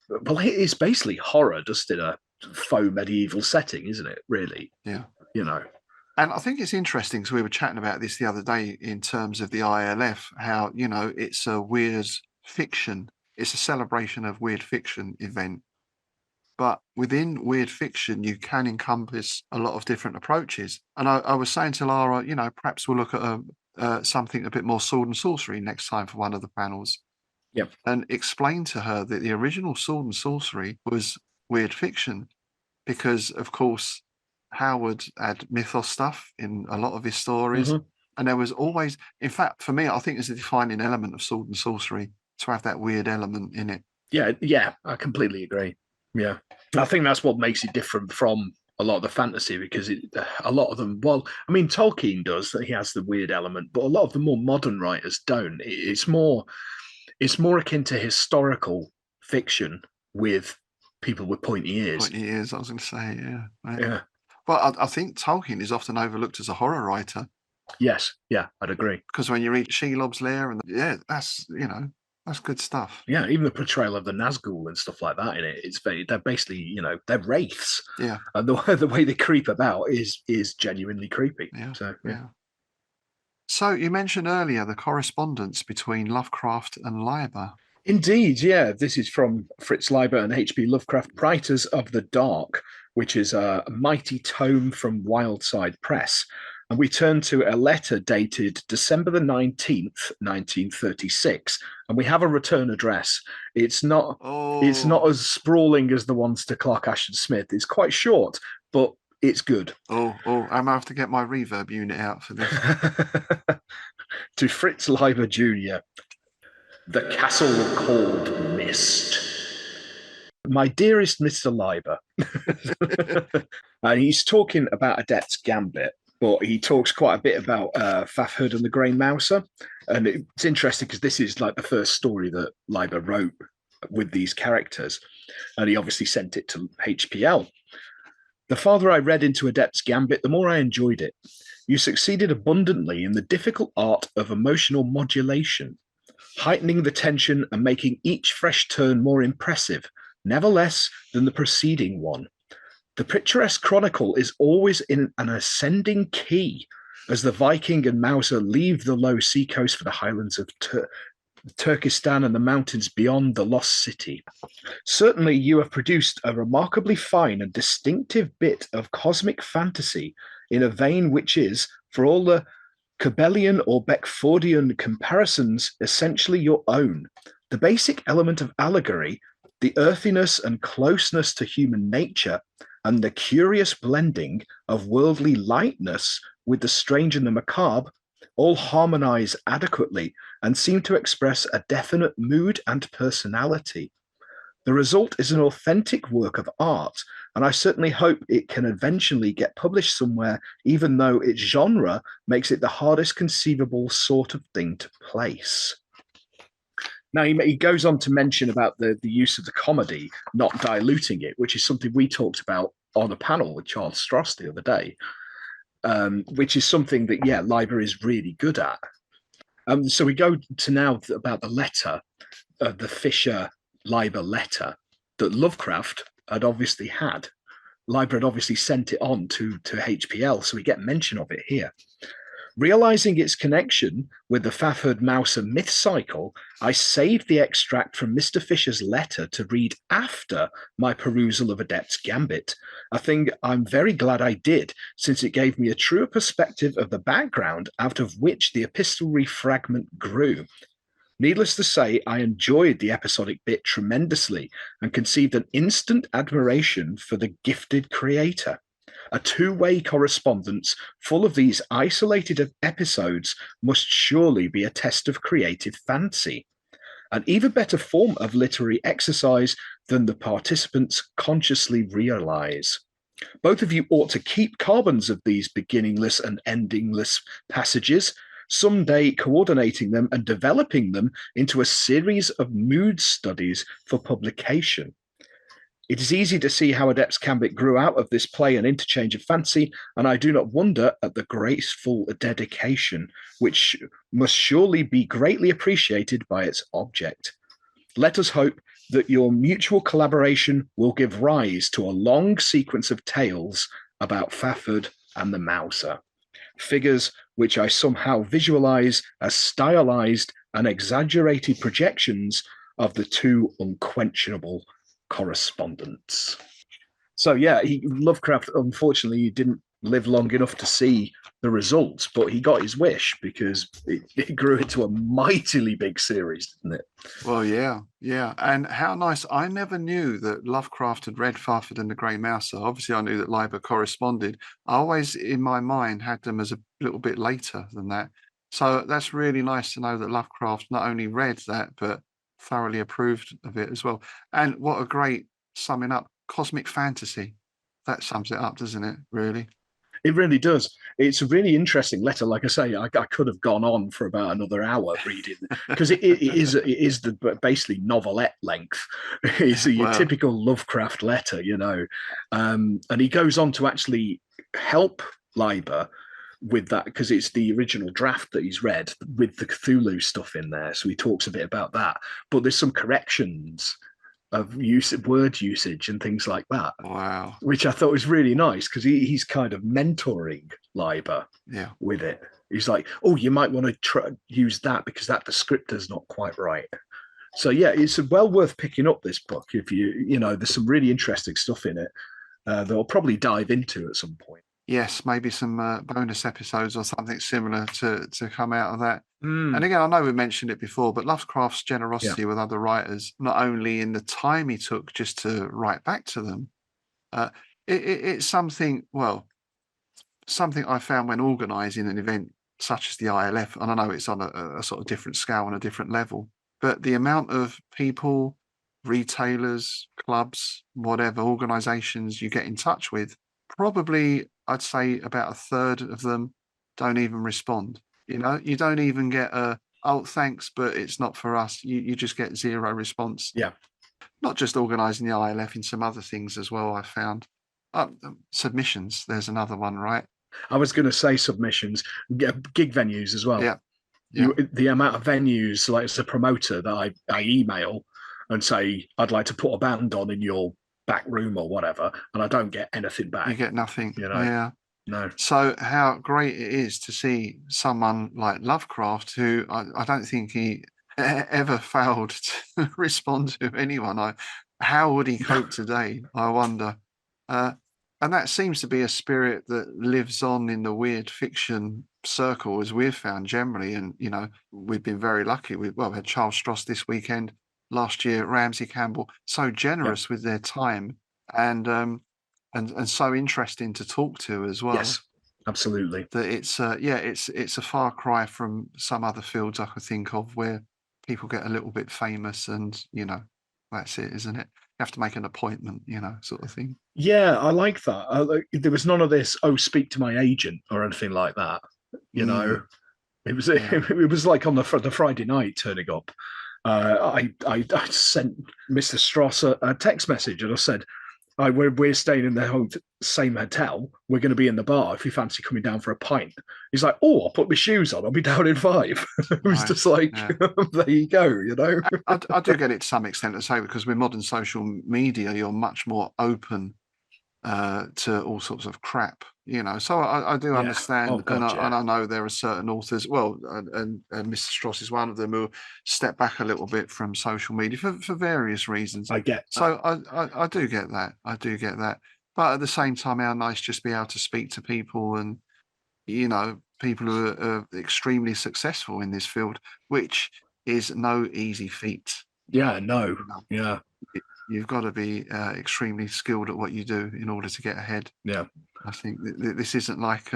well, it's basically horror just in a faux medieval setting, isn't it? Really, Yeah. you know. And I think it's interesting because we were chatting about this the other day in terms of the ILF, how, it's a weird fiction. It's a celebration of weird fiction event. But within weird fiction, you can encompass a lot of different approaches. And I was saying to Lara, perhaps we'll look at something a bit more sword and sorcery next time for one of the panels. Yep. And explain to her that the original sword and sorcery was weird fiction because, of course, Howard had mythos stuff in a lot of his stories. Mhm. And there was always, in fact, for me, I think it's a defining element of sword and sorcery to have that weird element in it. Yeah, I completely agree. Yeah, I think that's what makes it different from a lot of the fantasy because a lot of them. Well, I mean, Tolkien does that; he has the weird element, but a lot of the more modern writers don't. It's more akin to historical fiction with people with pointy ears. Pointy ears, I was going to say, yeah. Yeah. Well, I think Tolkien is often overlooked as a horror writer Yes. Yeah, I'd agree. because when you read Shelob's Lair, and that's good stuff. Yeah, even the portrayal of the Nazgul and stuff like that in it, they're basically, they're wraiths. Yeah. And the way they creep about is genuinely creepy. Yeah. So yeah. So you mentioned earlier the correspondence between Lovecraft and Leiber. Indeed, yeah. This is from Ftiz Leiber and H.P. Lovecraft, Writers of the Dark, which is a mighty tome from Wildside Press. And we turn to a letter dated December the 19th, 1936. And we have a return address. It's not as sprawling as the ones to Clark Ashton Smith. It's quite short, but it's good. I'm gonna have to get my reverb unit out for this. To Ftiz Leiber Jr. The Castle Called Mist. My dearest Mr. Leiber. And he's talking about Adept's Gambit, but he talks quite a bit about Fafhrd and the Grey Mouser. And it's interesting because this is like the first story that Leiber wrote with these characters. And he obviously sent it to HPL. The farther I read into Adept's Gambit, the more I enjoyed it. You succeeded abundantly in the difficult art of emotional modulation, heightening the tension and making each fresh turn more impressive, never less than the preceding one. The picturesque chronicle is always in an ascending key as the Viking and Mauser leave the low seacoast for the highlands of Turkestan and the mountains beyond the lost city. Certainly, you have produced a remarkably fine and distinctive bit of cosmic fantasy in a vein which is, for all the Cabellian or Beckfordian comparisons, essentially your own. The basic element of allegory, the earthiness and closeness to human nature, and the curious blending of worldly lightness with the strange and the macabre all harmonize adequately and seem to express a definite mood and personality. The result is an authentic work of art, and I certainly hope it can eventually get published somewhere, even though its genre makes it the hardest conceivable sort of thing to place. Now, he goes on to mention about the use of the comedy, not diluting it, which is something we talked about on a panel with Charles Stross the other day, which is something that, yeah, Leiber is really good at. So we go to now about the letter, the Fisher-Leiber letter that Lovecraft had obviously had. Leiber had obviously sent it on to HPL, so we get mention of it here. Realizing its connection with the Fafherd Mouser myth cycle, I saved the extract from Mr. Fisher's letter to read after my perusal of Adept's Gambit, a thing I'm very glad I did, since it gave me a truer perspective of the background out of which the epistolary fragment grew. Needless to say, I enjoyed the episodic bit tremendously and conceived an instant admiration for the gifted creator. A two-way correspondence full of these isolated episodes must surely be a test of creative fancy. An even better form of literary exercise than the participants consciously realize. Both of you ought to keep carbons of these beginningless and endingless passages, someday coordinating them and developing them into a series of mood studies for publication. It is easy to see how Adept's Gambit grew out of this play and interchange of fancy, and I do not wonder at the graceful dedication, which must surely be greatly appreciated by its object. Let us hope that your mutual collaboration will give rise to a long sequence of tales about Fafherd and the Mouser, figures which I somehow visualize as stylized and exaggerated projections of the two unquenchable correspondents. So yeah, Lovecraft, unfortunately, he didn't live long enough to see the results, but he got his wish because it grew into a mightily big series, didn't it? Well, yeah. And how nice. I never knew that Lovecraft had read Fafherd and the Grey Mouser. Obviously, I knew that Leiber corresponded. I always, in my mind, had them as a little bit later than that. So that's really nice to know that Lovecraft not only read that, but thoroughly approved of it as well. And what a great summing up. Cosmic fantasy. That sums it up, doesn't it, really? It really does. It's a really interesting letter. Like I say, I could have gone on for about another hour reading because it is basically novelette length. It's your typical Lovecraft letter, and he goes on to actually help Leiber with that because it's the original draft that he's read with the Cthulhu stuff in there. So he talks a bit about that, but there's some corrections of word usage and things like that. Wow. Which I thought was really nice because he's kind of mentoring Leiber with it. He's like, oh, you might want to use that because that descriptor's not quite right. So yeah, it's well worth picking up this book if there's some really interesting stuff in it that I'll probably dive into at some point. Yes, maybe some bonus episodes or something similar to come out of that. And again, I know we mentioned it before, but Lovecraft's generosity with other writers, not only in the time he took just to write back to them, it's something I found when organising an event such as the ILF, and I know it's on a sort of different scale and a different level, but the amount of people, retailers, clubs, whatever, organisations you get in touch with, probably I'd say about a third of them don't even respond. You don't even get oh, thanks, but it's not for us. You just get zero response. Yeah. Not just organising the ILF, in some other things as well, I found. Submissions, there's another one, right? I was going to say submissions, gig venues as well. Yeah. The amount of venues, like as a promoter, that I email and say, I'd like to put a band on in your back room or whatever, and I don't get anything back. You get nothing. Yeah. No. So how great it is to see someone like Lovecraft, who I don't think he ever failed to respond to anyone. How would he cope today? I wonder. And that seems to be a spirit that lives on in the weird fiction circle, as we've found generally. And, we've been very lucky. We had Charles Stross this weekend. Last year, Ramsey Campbell, so generous with their time and so interesting to talk to as well. Yes, absolutely. That it's a far cry from some other fields I could think of where people get a little bit famous and that's it, isn't it? You have to make an appointment, sort of thing. Yeah, I like that. There was none of this. Oh, speak to my agent or anything like that. It was it was like on the Friday night turning up. I sent Mr. Stross a text message and I said, we're staying in the same hotel. We're going to be in the bar if you fancy coming down for a pint. He's like, oh, I'll put my shoes on. I'll be down in 5. It was just like, there you go, I do get it to some extent to say, because with modern social media, you're much more open to all sorts of crap, you know. So I do Yeah. understand, Oh God, and yeah. I know there are certain authors, well, and Mr. Stross is one of them, who step back a little bit from social media for various reasons. I get that. So I do get that. I do get that. But at the same time, how nice just be able to speak to people, and you know, people who are extremely successful in this field, which is no easy feat. Yeah, no. You know, Yeah. you've got to be extremely skilled at what you do in order to get ahead. Yeah. I think this isn't like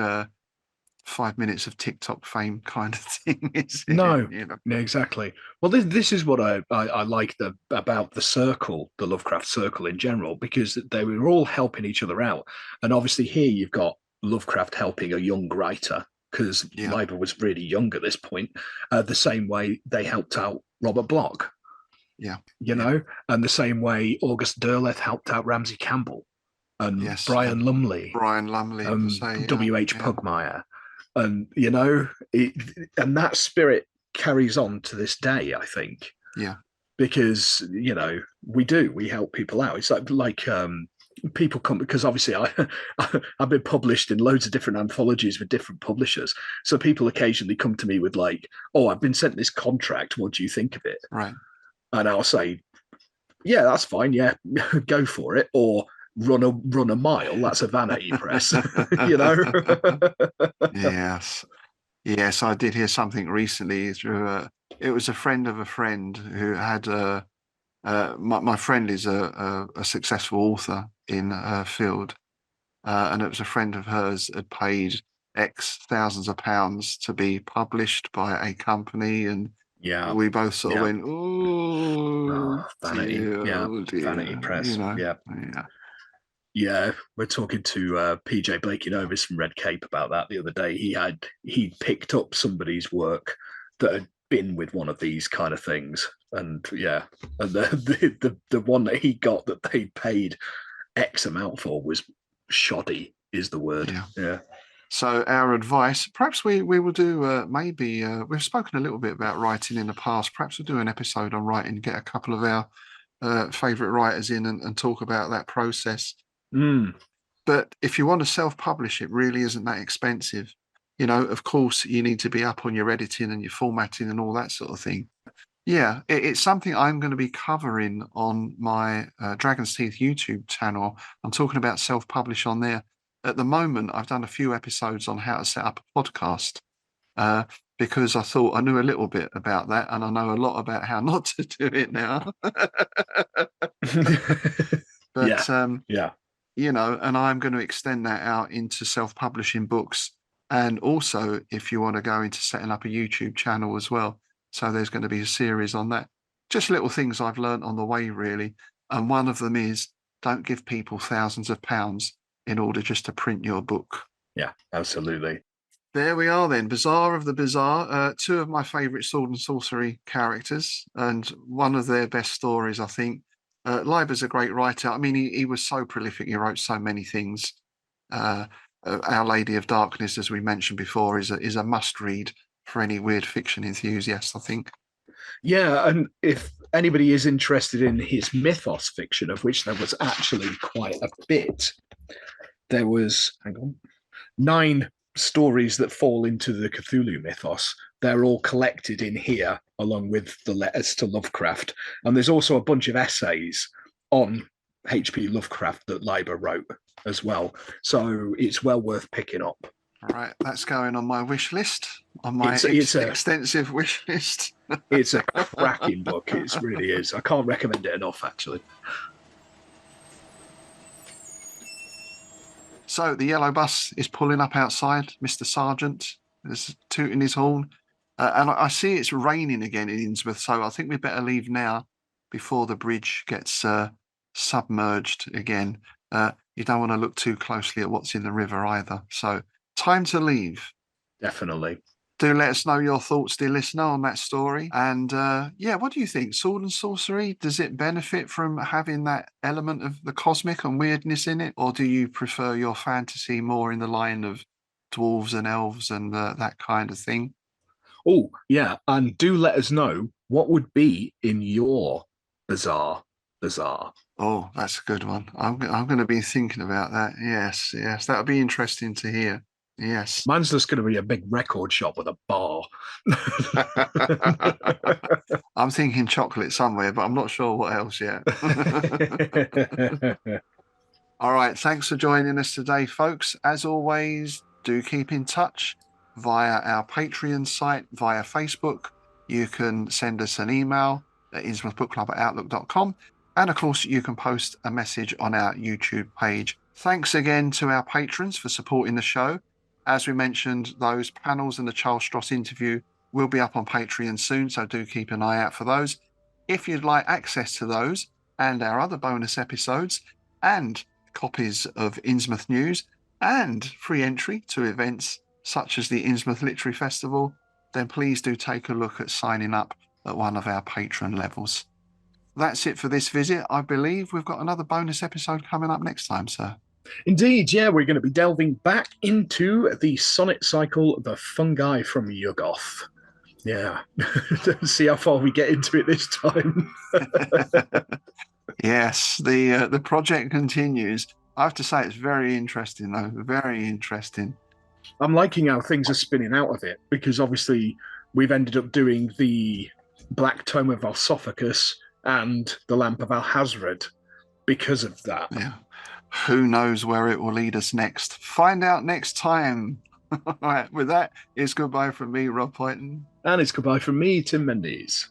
5 minutes of TikTok fame kind of thing, is it? No, You know? yeah, exactly. Well, this is what I like about the circle, the Lovecraft circle in general, because they were all helping each other out. And obviously, here you've got Lovecraft helping a young writer because Yeah, Leiber was really young at this point, the same way they helped out Robert Bloch, yeah, you yeah. know, and the same way August Derleth helped out Ramsey Campbell and Yes, Brian Lumley Brian Lumley, as I and say, yeah, W.H. yeah, Pugmire. And, you know, and that spirit carries on to this day, I think, yeah, because, you know, we help people out. It's like people come, because obviously I've been published in loads of different anthologies with different publishers. So people occasionally come to me with like, oh, I've been sent this contract. What do you think of it? right. And I'll say, yeah, that's fine. Yeah, go for it. Or run a mile. That's a vanity press, you know? Yes, yes. I did hear something recently through it was a friend of a friend who had my friend is a successful author in her field, and it was a friend of hers had paid X thousands of pounds to be published by a company, and Yeah. we both sort of Yeah. went, "Oh Vanity. dear, Yeah. oh Vanity dear," you press. know. Yeah. Yeah, Yeah. We're talking to PJ Blakey Novis from Red Cape about that the other day. He picked up somebody's work that had been with one of these kind of things. And yeah. And the one that he got that they paid X amount for was shoddy, is the word. yeah. Yeah. So our advice, perhaps we will do maybe we've spoken a little bit about writing in the past. Perhaps we'll do an episode on writing, get a couple of our favourite writers in and talk about that process. Mm. But if you want to self-publish, it really isn't that expensive. You know, of course, you need to be up on your editing and your formatting and all that sort of thing. Yeah, it's something I'm going to be covering on my Dragon's Teeth YouTube channel. I'm talking about self-publish on there. At the moment, I've done a few episodes on how to set up a podcast because I thought I knew a little bit about that, and I know a lot about how not to do it now. Yeah. But Yeah. you know, and I'm going to extend that out into self-publishing books, and also if you want to go into setting up a YouTube channel as well. So there's going to be a series on that. Just little things I've learned on the way, really. And one of them is don't give people thousands of pounds in order just to print your book. Yeah, absolutely. There we are then. Bazaar of the Bizarre. Two of my favourite sword and sorcery characters, and one of their best stories, I think. Leiber's a great writer. I mean, he was so prolific. He wrote so many things. Our Lady of Darkness, as we mentioned before, is a must read for any weird fiction enthusiast, I think. Yeah, and if anybody is interested in his mythos fiction, of which there was actually quite a bit, there was, hang on, 9 stories that fall into the Cthulhu mythos. They're all collected in here, along with the letters to Lovecraft. And there's also a bunch of essays on H.P. Lovecraft that Leiber wrote as well. So it's well worth picking up. All right, that's going on my wish list, on my extensive wish list. It's a cracking book. It really is. I can't recommend it enough, actually. So the yellow bus is pulling up outside. Mr. Sergeant is tooting his horn. And I see it's raining again in Innsmouth, so I think we better leave now before the bridge gets submerged again. You don't want to look too closely at what's in the river either. So time to leave. Definitely. Do let us know your thoughts, dear listener, on that story. And yeah, what do you think? Sword and sorcery, does it benefit from having that element of the cosmic and weirdness in it? Or do you prefer your fantasy more in the line of dwarves and elves and that kind of thing? Oh, yeah. And do let us know what would be in your Bazaar. Oh, that's a good one. I'm going to be thinking about that. Yes, yes, that would be interesting to hear. Yes. Mine's just going to be a big record shop with a bar. I'm thinking chocolate somewhere, but I'm not sure what else yet. All right. Thanks for joining us today, folks. As always, do keep in touch via our Patreon site, via Facebook. You can send us an email at innsmouthbookclub@outlook.com. And of course, you can post a message on our YouTube page. Thanks again to our patrons for supporting the show. As we mentioned, those panels and the Charles Stross interview will be up on Patreon soon, so do keep an eye out for those. If you'd like access to those and our other bonus episodes and copies of Innsmouth news and free entry to events such as the Innsmouth Literary Festival, then please do take a look at signing up at one of our patron levels. That's it for this visit. I believe we've got another bonus episode coming up next time, sir. Indeed, yeah, we're going to be delving back into the sonnet cycle, The Fungi from Goth. Yeah, see how far we get into it this time. Yes, the project continues. I have to say it's very interesting, though. Very interesting. I'm liking how things are spinning out of it, because obviously we've ended up doing the Black Tome of Alsophocus and the Lamp of Alhazred because of that. Yeah. Who knows where it will lead us next? Find out next time. All right, with that, it's goodbye from me, Rob Poynton. And it's goodbye from me, Tim Mendes.